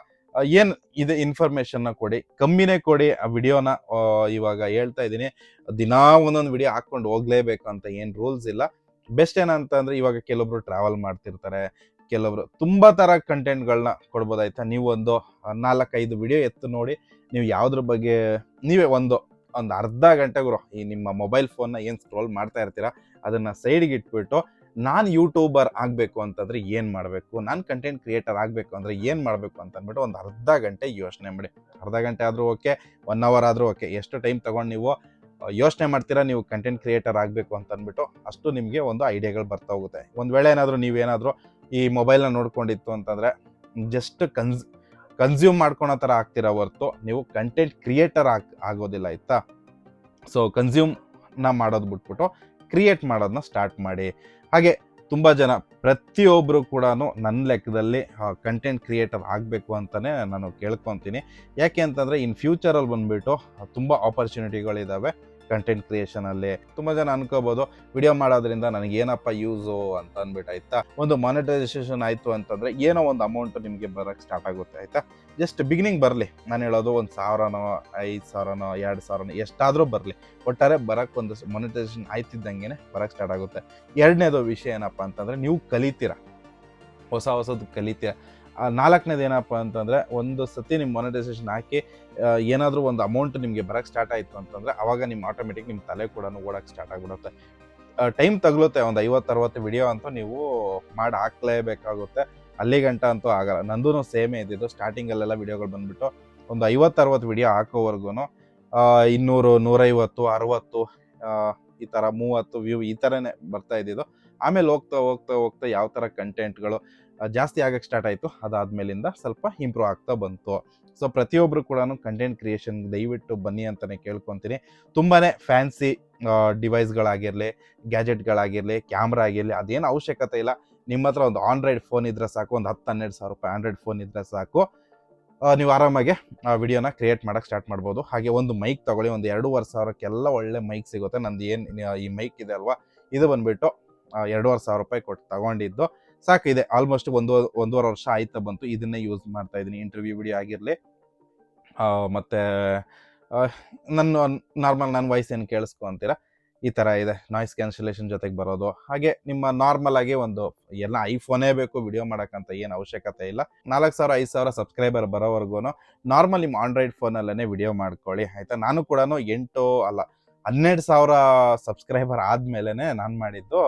ಏನು ಇದು ಇನ್ಫಾರ್ಮೇಷನ್ನ ಕೊಡಿ, ಕಮ್ಮಿನೇ ಕೊಡಿ ಆ ವಿಡಿಯೋನ. ಇವಾಗ ಹೇಳ್ತಾ ಇದ್ದೀನಿ, ದಿನಾ ಒಂದೊಂದು ವಿಡಿಯೋ ಹಾಕ್ಕೊಂಡು ಹೋಗಲೇಬೇಕು ಅಂತ ಏನು ರೂಲ್ಸ್ ಇಲ್ಲ. ಬೆಸ್ಟ್ ಏನಂತಂದರೆ ಇವಾಗ ಕೆಲವೊಬ್ರು ಟ್ರಾವೆಲ್ ಮಾಡ್ತಿರ್ತಾರೆ, ಕೆಲವರು ತುಂಬ ಥರ ಕಂಟೆಂಟ್ಗಳನ್ನ ಕೊಡ್ಬೋದಾಯ್ತಾ. ನೀವು ಒಂದು 4-5 ವಿಡಿಯೋ ಎತ್ತು ನೋಡಿ, ನೀವು ಯಾವುದ್ರ ಬಗ್ಗೆ ನೀವೇ ಒಂದು ಅರ್ಧ ಗಂಟೆಗೂ ಈ ನಿಮ್ಮ ಮೊಬೈಲ್ ಫೋನ್ನ ಏನು ಸ್ಕ್ರೋಲ್ ಮಾಡ್ತಾ ಇರ್ತೀರಾ ಅದನ್ನು ಸೈಡಿಗೆ ಇಟ್ಬಿಟ್ಟು ನಾನು ಯೂಟ್ಯೂಬರ್ ಆಗಬೇಕು ಅಂತಂದರೆ ಏನು ಮಾಡಬೇಕು, ನಾನು ಕಂಟೆಂಟ್ ಕ್ರಿಯೇಟರ್ ಆಗಬೇಕು ಅಂದರೆ ಏನು ಮಾಡಬೇಕು ಅಂತ ಅಂದ್ಬಿಟ್ಟು ಒಂದು ಅರ್ಧ ಗಂಟೆ ಯೋಚನೆ ಮಾಡಿ. ಅರ್ಧ ಗಂಟೆ ಆದರೂ ಓಕೆ, 1 ಅವರ್ ಆದರೂ ಓಕೆ, ಎಷ್ಟು ಟೈಮ್ ತೊಗೊಂಡು ನೀವು ಯೋಚನೆ ಮಾಡ್ತೀರಾ ನೀವು ಕಂಟೆಂಟ್ ಕ್ರಿಯೇಟರ್ ಆಗಬೇಕು ಅಂತ ಅಂದ್ಬಿಟ್ಟು, ಅಷ್ಟು ನಿಮಗೆ ಒಂದು ಐಡಿಯಾಗಳು ಬರ್ತಾ ಹೋಗುತ್ತೆ. ಒಂದು ವೇಳೆ ನೀವೇನಾದರೂ ಈ ಮೊಬೈಲ್ನ ನೋಡ್ಕೊಂಡಿತ್ತು ಅಂತಂದರೆ ಜಸ್ಟ್ ಕನ್ಸ್ಯೂಮ್ ಮಾಡ್ಕೊಳೋ ಥರ ಆಗ್ತೀರಾ ಹೊರ್ತು ನೀವು ಕಂಟೆಂಟ್ ಕ್ರಿಯೇಟರ್ ಆಗೋದಿಲ್ಲ, ಆಯಿತಾ. ಸೊ ಕನ್ಸ್ಯೂಮ್ನ ಮಾಡೋದು ಬಿಟ್ಬಿಟ್ಟು ಕ್ರಿಯೇಟ್ ಮಾಡೋದನ್ನ ಸ್ಟಾರ್ಟ್ ಮಾಡಿ. ಹಾಗೆ ತುಂಬ ಜನ ಪ್ರತಿಯೊಬ್ಬರು ಕೂಡ ನನ್ನ ಲೆಕ್ಕದಲ್ಲಿ ಕಂಟೆಂಟ್ ಕ್ರಿಯೇಟರ್ ಆಗಬೇಕು ಅಂತಲೇ ನಾನು ಕೇಳ್ಕೊತೀನಿ. ಯಾಕೆ ಅಂತಂದರೆ ಇನ್ ಫ್ಯೂಚರಲ್ಲಿ ಬಂದುಬಿಟ್ಟು ತುಂಬ ಆಪರ್ಚುನಿಟಿಗಳಿದ್ದಾವೆ ಕಂಟೆಂಟ್ ಕ್ರಿಯೇಷನಲ್ಲಿ. ತುಂಬ ಜನ ಅನ್ಕೋಬೋದು ವಿಡಿಯೋ ಮಾಡೋದ್ರಿಂದ ನನಗೇನಪ್ಪ ಯೂಸು ಅಂತ ಅಂದ್ಬಿಟ್ಟು ಆಯಿತಾ. ಒಂದು ಮಾನಿಟೈಸೇಷನ್ ಆಯಿತು ಅಂತಂದರೆ ಏನೋ ಒಂದು ಅಮೌಂಟು ನಿಮಗೆ ಬರೋಕ್ಕೆ ಸ್ಟಾರ್ಟ್ ಆಗುತ್ತೆ ಆಯಿತಾ. ಜಸ್ಟ್ ಬಿಗಿನಿಂಗ್ ಬರಲಿ, ನಾನು ಹೇಳೋದು 1,000ನೋ 5,000ನೋ 2,000ನೋ ಎಷ್ಟಾದರೂ ಬರಲಿ, ಒಟ್ಟಾರೆ ಬರೋಕ್ಕೆ ಒಂದು ಮಾನಿಟೈಸೇಷನ್ ಆಯ್ತಿದ್ದಂಗೆ ಬರೋಕ್ಕೆ ಸ್ಟಾರ್ಟ್ ಆಗುತ್ತೆ. ಎರಡನೇದು ವಿಷಯ ಏನಪ್ಪ ಅಂತಂದರೆ ನೀವು ಕಲಿತೀರ, ಹೊಸದು ಕಲಿತೀರ. ನಾಲ್ಕನೇದು ಏನಪ್ಪ ಅಂತಂದರೆ ಒಂದು ಸತಿ ನಿಮ್ಮ ಮಾನಿಟೈಸೇಷನ್ ಹಾಕಿ ಏನಾದರೂ ಒಂದು ಅಮೌಂಟ್ ನಿಮಗೆ ಬರೋಕ್ಕೆ ಸ್ಟಾರ್ಟ್ ಆಯಿತು ಅಂತಂದರೆ ಅವಾಗ ನಿಮ್ಮ ಆಟೋಮೆಟಿಕ್ ನಿಮ್ಮ ತಲೆ ಕೂಡ ಓಡೋಕ್ಕೆ ಸ್ಟಾರ್ಟ್ ಆಗಿಬಿಡುತ್ತೆ. ಟೈಮ್ ತಗಲುತ್ತೆ, ಒಂದು 50-60 ವಿಡಿಯೋ ಅಂತೂ ನೀವು ಮಾಡಿ ಹಾಕ್ಲೇಬೇಕಾಗುತ್ತೆ. ಅಲ್ಲಿಗಂಟ ಅಂತೂ ಆಗಲ್ಲ. ನಂದೂ ಸೇಮೇ ಇದ್ದಿದ್ದು. ಸ್ಟಾರ್ಟಿಂಗಲ್ಲೆಲ್ಲ ವಿಡಿಯೋಗಳು ಬಂದುಬಿಟ್ಟು ಒಂದು 50-60 ವಿಡಿಯೋ ಹಾಕೋವರೆಗೂ 200, 150, 60 ಈ ಥರ 30 ವ್ಯೂ ಈ ಥರನೇ ಬರ್ತಾ ಇದ್ದಿದ್ದು. ಆಮೇಲೆ ಹೋಗ್ತಾ ಯಾವ ಥರ ಕಂಟೆಂಟ್ಗಳು ಜಾಸ್ತಿ ಆಗಕ್ಕೆ ಸ್ಟಾರ್ಟ್ ಆಯಿತು, ಅದಾದಮೇಲಿಂದ ಸ್ವಲ್ಪ ಇಂಪ್ರೂವ್ ಆಗ್ತಾ ಬಂತು. ಸೊ ಪ್ರತಿಯೊಬ್ಬರು ಕೂಡ ಕಂಟೆಂಟ್ ಕ್ರಿಯೇಷನ್ ದಯವಿಟ್ಟು ಬನ್ನಿ ಅಂತಲೇ ಕೇಳ್ಕೊತೀನಿ. ತುಂಬಾ ಫ್ಯಾನ್ಸಿ ಡಿವೈಸ್ಗಳಾಗಿರಲಿ, ಗ್ಯಾಜೆಟ್ಗಳಾಗಿರಲಿ, ಕ್ಯಾಮ್ರಾ ಆಗಿರಲಿ, ಅದೇನು ಅವಶ್ಯಕತೆ ಇಲ್ಲ. ನಿಮ್ಮ ಹತ್ರ ಒಂದು ಆಂಡ್ರಾಯ್ಡ್ ಫೋನ್ ಇದ್ದರೆ ಸಾಕು, ಒಂದು 10-12 ಸಾವಿರ ರೂಪಾಯಿ ಆಂಡ್ರಾಯ್ಡ್ ಫೋನ್ ಇದ್ದರೆ ಸಾಕು, ನೀವು ಆರಾಮಾಗಿ ವಿಡಿಯೋನ ಕ್ರಿಯೇಟ್ ಮಾಡೋಕ್ಕೆ ಸ್ಟಾರ್ಟ್ ಮಾಡ್ಬೋದು. ಹಾಗೆ ಒಂದು ಮೈಕ್ ತೊಗೊಳ್ಳಿ, ಒಂದು 2,500ಕ್ಕೆಲ್ಲ ಒಳ್ಳೆ ಮೈಕ್ ಸಿಗುತ್ತೆ. ನಂದು ಏನು ಈ ಮೈಕ್ ಇದೆ ಅಲ್ವಾ, ಇದು ಬಂದುಬಿಟ್ಟು 2,500 ರೂಪಾಯಿ ಕೊಟ್ಟು ತಗೊಂಡಿದ್ದು. ಸಾಕಿದೆ, ಆಲ್ಮೋಸ್ಟ್ 1.5 ವರ್ಷ ಆಯ್ತಾ ಬಂತು. ಇದನ್ನೇ ಯೂಸ್ ಮಾಡ್ತಾ ಇದ್ದೀನಿ. ಇಂಟರ್ವ್ಯೂ ವಿಡಿಯೋ ಆಗಿರಲಿ, ಮತ್ತು ನನ್ನ ವಾಯ್ಸ್ ಏನು ಕೇಳಿಸ್ಕೊ ಅಂತೀರಾ, ಈ ಥರ ಇದೆ. ನಾಯ್ಸ್ ಕ್ಯಾನ್ಸಲೇಷನ್ ಜೊತೆಗೆ ಬರೋದು. ಹಾಗೆ ನಿಮ್ಮ ನಾರ್ಮಲ್ ಆಗಿ ಒಂದು ಎಲ್ಲ ಐಫೋನೇ ಬೇಕು ವಿಡಿಯೋ ಮಾಡೋಕ್ಕಂತ ಏನು ಅವಶ್ಯಕತೆ ಇಲ್ಲ. 4,000 5,000 ಸಬ್ಸ್ಕ್ರೈಬರ್ ಬರೋವರೆಗೂ ನಾರ್ಮಲ್ ನಿಮ್ಮ ಆಂಡ್ರಾಯ್ಡ್ ಫೋನಲ್ಲೇ ವಿಡಿಯೋ ಮಾಡ್ಕೊಳ್ಳಿ ಆಯಿತಾ. ನಾನು ಕೂಡ 12,000 ಸಬ್ಸ್ಕ್ರೈಬರ್ ಆದಮೇಲೆ ನಾನು ಮಾಡಿದ್ದು,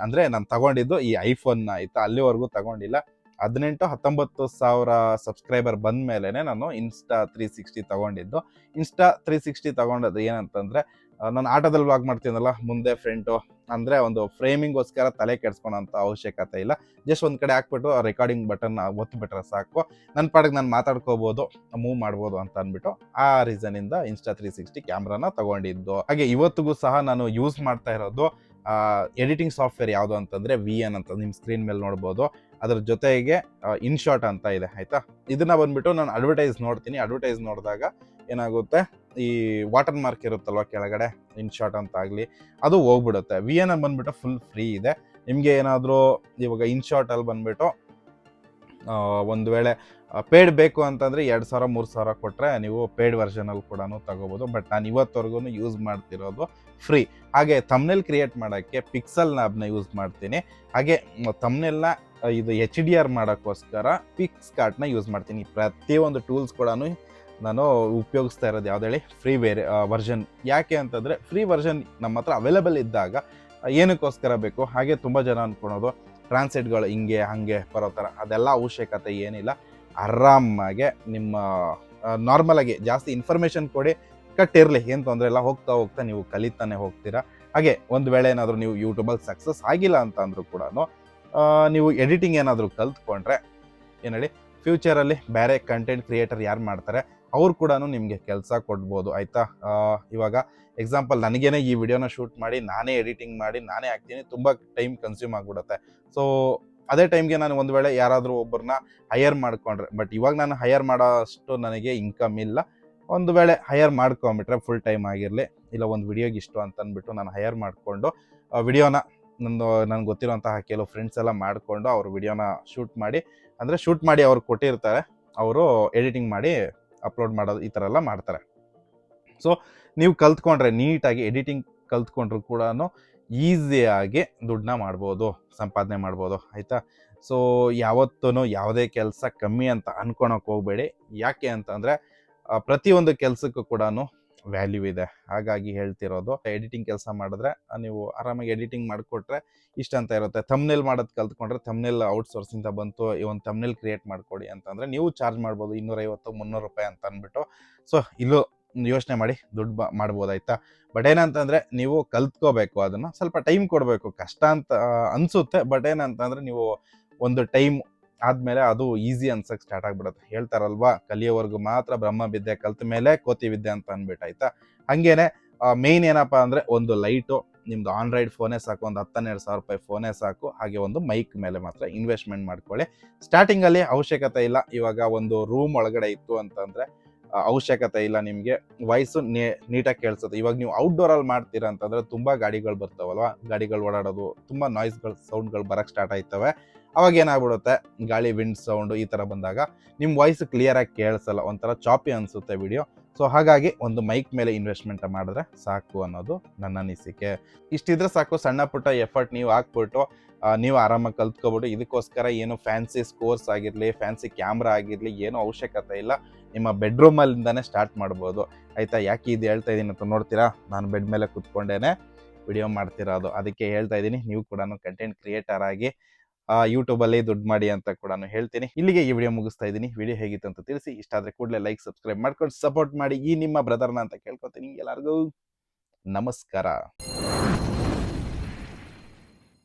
ಅಂದರೆ ನಾನು ತಗೊಂಡಿದ್ದು ಈ ಐಫೋನ್ನ ಆಯಿತಾ. ಅಲ್ಲಿವರೆಗೂ ತಗೊಂಡಿಲ್ಲ. 18-19,000 ಸಬ್ಸ್ಕ್ರೈಬರ್ ಬಂದ ಮೇಲೆ ನಾನು Insta360 ತಗೊಂಡಿದ್ದು. Insta360 ತಗೊಂಡದ್ದು ಏನಂತಂದರೆ, ನಾನು ಆಟೋದಲ್ಲಿ ವ್ಲಾಗ್ ಮಾಡ್ತೀನಲ್ಲ, ಮುಂದೆ ಫ್ರಂಟು ಅಂದರೆ ಒಂದು ಫ್ರೇಮಿಂಗೋಸ್ಕರ ತಲೆ ಕೆಡಿಸ್ಕೊಳೋಂಥ ಅವಶ್ಯಕತೆ ಇಲ್ಲ. ಜಸ್ಟ್ ಒಂದು ಕಡೆ ಹಾಕ್ಬಿಟ್ಟು ರೆಕಾರ್ಡಿಂಗ್ ಬಟನ್ ಒತ್ತಿಬಿಟ್ರೆ ಸಾಕು, ನನ್ನ ಪಾಡಿಗೆ ನಾನು ಮಾತಾಡ್ಕೋಬೋದು, ಮೂವ್ ಮಾಡ್ಬೋದು ಅಂತ ಅಂದ್ಬಿಟ್ಟು ಆ ರೀಸನಿಂದ Insta360 ಕ್ಯಾಮ್ರಾನ ತಗೊಂಡಿದ್ದು. ಹಾಗೆ ಇವತ್ತಿಗೂ ಸಹ ನಾನು ಯೂಸ್ ಮಾಡ್ತಾ ಇರೋದು ಎಡಿಟಿಂಗ್ ಸಾಫ್ಟ್ವೇರ್ ಯಾವುದು ಅಂತಂದರೆ VN ಅಂತ ನಿಮ್ಮ ಸ್ಕ್ರೀನ್ ಮೇಲೆ ನೋಡ್ಬೋದು. ಅದ್ರ ಜೊತೆಗೆ ಇನ್ಶಾಟ್ ಅಂತ ಇದೆ ಆಯಿತಾ. ಇದನ್ನು ಬಂದುಬಿಟ್ಟು ನಾನು ಅಡ್ವರ್ಟೈಸ್ ನೋಡ್ತೀನಿ. ಅಡ್ವರ್ಟೈಸ್ ನೋಡಿದಾಗ ಏನಾಗುತ್ತೆ, ಈ ವಾಟರ್ ಮಾರ್ಕ್ ಇರುತ್ತಲ್ವ ಕೆಳಗಡೆ, ಇನ್ಶಾಟ್ ಅಂತ ಆಗಲಿ, ಅದು ಹೋಗ್ಬಿಡುತ್ತೆ. VN ಬಂದುಬಿಟ್ಟು ಫುಲ್ ಫ್ರೀ ಇದೆ. ನಿಮಗೆ ಏನಾದರೂ ಇವಾಗ ಇನ್ಶಾಟಲ್ಲಿ ಬಂದುಬಿಟ್ಟು ಒಂದು ವೇಳೆ ಪೇಯ್ಡ್ ಬೇಕು ಅಂತಂದರೆ 2,000-3,000 ಕೊಟ್ಟರೆ ನೀವು ಪೇಯ್ಡ್ ವರ್ಷನಲ್ಲಿ ಕೂಡ ತಗೋಬೋದು. ಬಟ್ ನಾನು ಇವತ್ತವರೆಗೂ ಯೂಸ್ ಮಾಡ್ತಿರೋದು ಫ್ರೀ. ಹಾಗೆ ಥಂಬ್ನೇಲ್ ಕ್ರಿಯೇಟ್ ಮಾಡೋಕ್ಕೆ ಪಿಕ್ಸೆಲ್ ಲ್ಯಾಬ್ನ ಯೂಸ್ ಮಾಡ್ತೀನಿ. ಹಾಗೆ ಥಂಬ್ನೇಲ್ನ ಇದು HDR ಮಾಡೋಕ್ಕೋಸ್ಕರ ಪಿಕ್ಸ್ಕಾರ್ಟ್ನ ಯೂಸ್ ಮಾಡ್ತೀನಿ. ಪ್ರತಿಯೊಂದು ಟೂಲ್ಸ್ ಕೂಡ ನಾನು ಉಪಯೋಗಿಸ್ತಾ ಇರೋದು ಯಾವ್ದು ಹೇಳಿ, ಫ್ರೀ ವರ್ಷನ್. ಯಾಕೆ ಅಂತಂದರೆ ಫ್ರೀ ವರ್ಷನ್ ನಮ್ಮ ಹತ್ರ ಅವೈಲೇಬಲ್ ಇದ್ದಾಗ ಏನಕ್ಕೋಸ್ಕರ ಬೇಕು. ಹಾಗೆ ತುಂಬ ಜನ ಅಂದ್ಕೊಳೋದು ಟ್ರಾನ್ಸ್ಲೇಟ್ಗಳು ಹಿಂಗೆ ಹಾಗೆ ಬರೋ ಥರ, ಅದೆಲ್ಲ ಅವಶ್ಯಕತೆ ಏನಿಲ್ಲ. ಆರಾಮಾಗೆ ನಿಮ್ಮ ನಾರ್ಮಲಾಗಿ ಜಾಸ್ತಿ ಇನ್ಫಾರ್ಮೇಷನ್ ಕೊಡಿ, ಕಟ್ಟಿರಲಿ, ಏನು ತೊಂದರೆ ಇಲ್ಲ. ಹೋಗ್ತಾ ನೀವು ಕಲಿತಾನೆ ಹೋಗ್ತೀರಾ. ಹಾಗೆ ಒಂದು ವೇಳೆ ಏನಾದರೂ ನೀವು ಯೂಟ್ಯೂಬಲ್ಲಿ ಸಕ್ಸಸ್ ಆಗಿಲ್ಲ ಅಂತ ಅಂದರೂ ಕೂಡ ನೀವು ಎಡಿಟಿಂಗ್ ಏನಾದರೂ ಕಲ್ತ್ಕೊಂಡ್ರೆ ಏನು ಹೇಳಿ, ಫ್ಯೂಚರಲ್ಲಿ ಬೇರೆ ಕಂಟೆಂಟ್ ಕ್ರಿಯೇಟರ್ ಯಾರು ಮಾಡ್ತಾರೆ ಅವ್ರು ಕೂಡ ನಿಮಗೆ ಕೆಲಸ ಕೊಡ್ಬೋದು ಆಯಿತಾ. ಇವಾಗ ಎಕ್ಸಾಂಪಲ್ ನನಗೇನೆ ಈ ವಿಡಿಯೋನ ಶೂಟ್ ಮಾಡಿ ನಾನೇ ಎಡಿಟಿಂಗ್ ಮಾಡಿ ನಾನೇ ಹಾಕ್ತೀನಿ, ತುಂಬ ಟೈಮ್ ಕನ್ಸ್ಯೂಮ್ ಆಗಿಬಿಡುತ್ತೆ. ಸೊ ಅದೇ ಟೈಮ್ಗೆ ನಾನು ಒಂದು ವೇಳೆ ಯಾರಾದರೂ ಒಬ್ಬರನ್ನ ಹೈಯರ್ ಮಾಡ್ಕೊಂಡ್ರೆ, ಬಟ್ ಇವಾಗ ನಾನು ಹೈಯರ್ ಮಾಡೋ ಅಷ್ಟು ನನಗೆ ಇನ್ಕಮ್ ಇಲ್ಲ. ಒಂದು ವೇಳೆ ಹೈಯರ್ ಮಾಡ್ಕೊಂಬಿಟ್ರೆ ಫುಲ್ ಟೈಮ್ ಆಗಿರಲಿ, ಇಲ್ಲ ಒಂದು ವಿಡಿಯೋಗೆ ಇಷ್ಟು ಅಂತ ಅಂದ್ಬಿಟ್ಟು ನಾನು ಹೈಯರ್ ಮಾಡಿಕೊಂಡು ವಿಡಿಯೋನ ನನಗೆ ಗೊತ್ತಿರೋಂತಹ ಕೆಲವು ಫ್ರೆಂಡ್ಸ್ ಎಲ್ಲ ಮಾಡಿಕೊಂಡು ಅವ್ರ ವಿಡಿಯೋನ ಶೂಟ್ ಮಾಡಿ ಅವ್ರು ಕೊಟ್ಟಿರ್ತಾರೆ, ಅವರು ಎಡಿಟಿಂಗ್ ಮಾಡಿ ಅಪ್ಲೋಡ್ ಮಾಡೋದು, ಈ ಥರ ಎಲ್ಲ ಮಾಡ್ತಾರೆ. ಸೊ ನೀವು ಕಲ್ತ್ಕೊಂಡ್ರೆ, ನೀಟಾಗಿ ಎಡಿಟಿಂಗ್ ಕಲ್ತ್ಕೊಂಡ್ರು ಕೂಡ ಈಸಿಯಾಗಿ ದುಡ್ಡನ್ನ ಮಾಡ್ಬೋದು, ಸಂಪಾದನೆ ಮಾಡ್ಬೋದು ಆಯಿತಾ. ಸೊ ಯಾವತ್ತೂ ಯಾವುದೇ ಕೆಲಸ ಕಮ್ಮಿ ಅಂತ ಅನ್ಕೊಳಕ್ಕೆ ಹೋಗಬೇಡಿ. ಯಾಕೆ ಅಂತಂದರೆ ಪ್ರತಿಯೊಂದು ಕೆಲಸಕ್ಕೂ ಕೂಡ ವ್ಯಾಲ್ಯೂ ಇದೆ. ಹಾಗಾಗಿ ಹೇಳ್ತಿರೋದು, ಎಡಿಟಿಂಗ್ ಕೆಲಸ ಮಾಡಿದ್ರೆ ನೀವು ಆರಾಮಾಗಿ ಎಡಿಟಿಂಗ್ ಮಾಡಿಕೊಟ್ರೆ ಇಷ್ಟ ಅಂತ ಇರುತ್ತೆ. ಥಂಬ್ನೇಲ್ ಮಾಡೋದು ಕಲ್ತ್ಕೊಂಡ್ರೆ ಥಂಬ್ನೇಲ್ ಔಟ್ಸೋರ್ಸಿಂದ ಬಂತು, ಈ ಒಂದು ಥಂಬ್ನೇಲ್ ಕ್ರಿಯೇಟ್ ಮಾಡಿಕೊಡಿ ಅಂತಂದರೆ ನೀವು ಚಾರ್ಜ್ ಮಾಡ್ಬೋದು 250-300 ರೂಪಾಯಿ ಅಂತ ಅಂದ್ಬಿಟ್ಟು. ಸೊ ಇಲ್ಲೂ ಯೋಚನೆ ಮಾಡಿ ದುಡ್ಡು ಮಾಡ್ಬೋದಾಯ್ತಾ. ಬಟ್ ಏನಂತಂದರೆ ನೀವು ಕಲ್ತ್ಕೋಬೇಕು, ಅದನ್ನು ಸ್ವಲ್ಪ ಟೈಮ್ ಕೊಡಬೇಕು. ಕಷ್ಟ ಅಂತ ಅನಿಸುತ್ತೆ, ಬಟ್ ಏನಂತಂದರೆ ನೀವು ಒಂದು ಟೈಮ್ ಆದಮೇಲೆ ಅದು ಈಸಿ ಅನ್ಸಕ್ಕೆ ಸ್ಟಾರ್ಟ್ ಆಗಿಬಿಡುತ್ತೆ. ಹೇಳ್ತಾರಲ್ವಾ, ಕಲಿಯೋವರೆಗೂ ಮಾತ್ರ ಬ್ರಹ್ಮ ವಿದ್ಯೆ, ಕಲ್ತ ಮೇಲೆ ಕೋತಿ ವಿದ್ಯೆ ಅಂತ ಅಂದ್ಬಿಟ್ಟು ಆಯಿತಾ. ಹಾಗೇನೆ ಮೇಯ್ನ್ ಏನಪ್ಪ ಅಂದರೆ ಒಂದು ಲೈಟು, ನಿಮ್ದು ಆನ್ರೈಡ್ ಫೋನೇ ಸಾಕು, ಒಂದು 10-12 ಸಾವಿರ ರೂಪಾಯಿ ಫೋನೇ ಸಾಕು. ಹಾಗೆ ಒಂದು ಮೈಕ್ ಮೇಲೆ ಮಾತ್ರ ಇನ್ವೆಸ್ಟ್ಮೆಂಟ್ ಮಾಡ್ಕೊಳ್ಳಿ. ಸ್ಟಾರ್ಟಿಂಗಲ್ಲಿ ಅವಶ್ಯಕತೆ ಇಲ್ಲ. ಇವಾಗ ಒಂದು ರೂಮ್ ಒಳಗಡೆ ಇತ್ತು ಅಂತಂದರೆ ಅವಶ್ಯಕತೆ ಇಲ್ಲ, ನಿಮಗೆ ವಾಯ್ಸು ನೀಟಾಗಿ ಕೇಳಿಸುತ್ತೆ. ಇವಾಗ ನೀವು ಔಟ್ಡೋರಲ್ಲಿ ಮಾಡ್ತೀರಾ ಅಂತಂದರೆ ತುಂಬ ಗಾಡಿಗಳು ಬರ್ತಾವಲ್ವ, ಗಾಡಿಗಳು ಓಡಾಡೋದು, ತುಂಬ ನಾಯ್ಸ್ಗಳು, ಸೌಂಡ್ಗಳು ಬರೋಕ್ಕೆ ಸ್ಟಾರ್ಟ್ ಆಯ್ತವೆ. ಅವಾಗ ಏನಾಗ್ಬಿಡುತ್ತೆ, ಗಾಳಿ ವಿಂಡ್ ಸೌಂಡು ಈ ಥರ ಬಂದಾಗ ನಿಮ್ಮ ವಾಯ್ಸ್ ಕ್ಲಿಯರಾಗಿ ಕೇಳಿಸಲ್ಲ, ಒಂಥರ ಚಾಪಿ ಅನಿಸುತ್ತೆ ವಿಡಿಯೋ. ಸೊ ಹಾಗಾಗಿ ಒಂದು ಮೈಕ್ ಮೇಲೆ ಇನ್ವೆಸ್ಟ್ಮೆಂಟ್ ಮಾಡಿದ್ರೆ ಸಾಕು ಅನ್ನೋದು ನನ್ನ ಅನಿಸಿಕೆ. ಇಷ್ಟಿದ್ರೆ ಸಾಕು, ಸಣ್ಣ ಪುಟ್ಟ ಎಫರ್ಟ್ ನೀವು ಹಾಕ್ಬಿಟ್ಟು ನೀವು ಆರಾಮಾಗಿ ಕಲ್ತ್ಕೊಬಿಟ್ಟು. ಇದಕ್ಕೋಸ್ಕರ ಏನು ಫ್ಯಾನ್ಸಿ ಸ್ಕೋರ್ಸ್ ಆಗಿರಲಿ, ಫ್ಯಾನ್ಸಿ ಕ್ಯಾಮ್ರಾ ಆಗಿರಲಿ ಏನೂ ಅವಶ್ಯಕತೆ ಇಲ್ಲ. ನಿಮ್ಮ ಬೆಡ್ರೂಮಲ್ಲಿಂದನೇ ಸ್ಟಾರ್ಟ್ ಮಾಡ್ಬೋದು ಆಯಿತಾ. ಯಾಕೆ ಇದು ಹೇಳ್ತಾ ಇದ್ದೀನಿ ಅಂತ ನೋಡ್ತೀರಾ, ನಾನು ಬೆಡ್ ಮೇಲೆ ಕೂತ್ಕೊಂಡೇನೆ ವಿಡಿಯೋ ಮಾಡ್ತಿರೋದು, ಅದಕ್ಕೆ ಹೇಳ್ತಾ ಇದ್ದೀನಿ. ನೀವು ಕೂಡ ಕಂಟೆಂಟ್ ಕ್ರಿಯೇಟರ್ ಆಗಿ ಯೂಟ್ಯೂಬಲ್ಲಿ ದುಡ್ಡು ಮಾಡಿ ಅಂತ ಕೂಡ ಹೇಳ್ತೀನಿ. ಇಲ್ಲಿಗೆ ಈ ವಿಡಿಯೋ ಮುಗಿಸ್ತಾ ಇದ್ದೀನಿ. ವಿಡಿಯೋ ಹೇಗಿತ್ತು ಅಂತ ತಿಳಿಸಿ. ಇಷ್ಟ ಆದರೆ ಕೂಡಲೇ ಲೈಕ್, ಸಬ್ಸ್ಕ್ರೈಬ್ ಮಾಡ್ಕೊಂಡು ಸಪೋರ್ಟ್ ಮಾಡಿ ಈ ನಿಮ್ಮ ಬ್ರದರ್ನ ಅಂತ ಕೇಳ್ಕೊತೀನಿ. ಎಲ್ಲರಿಗೂ ನಮಸ್ಕಾರ.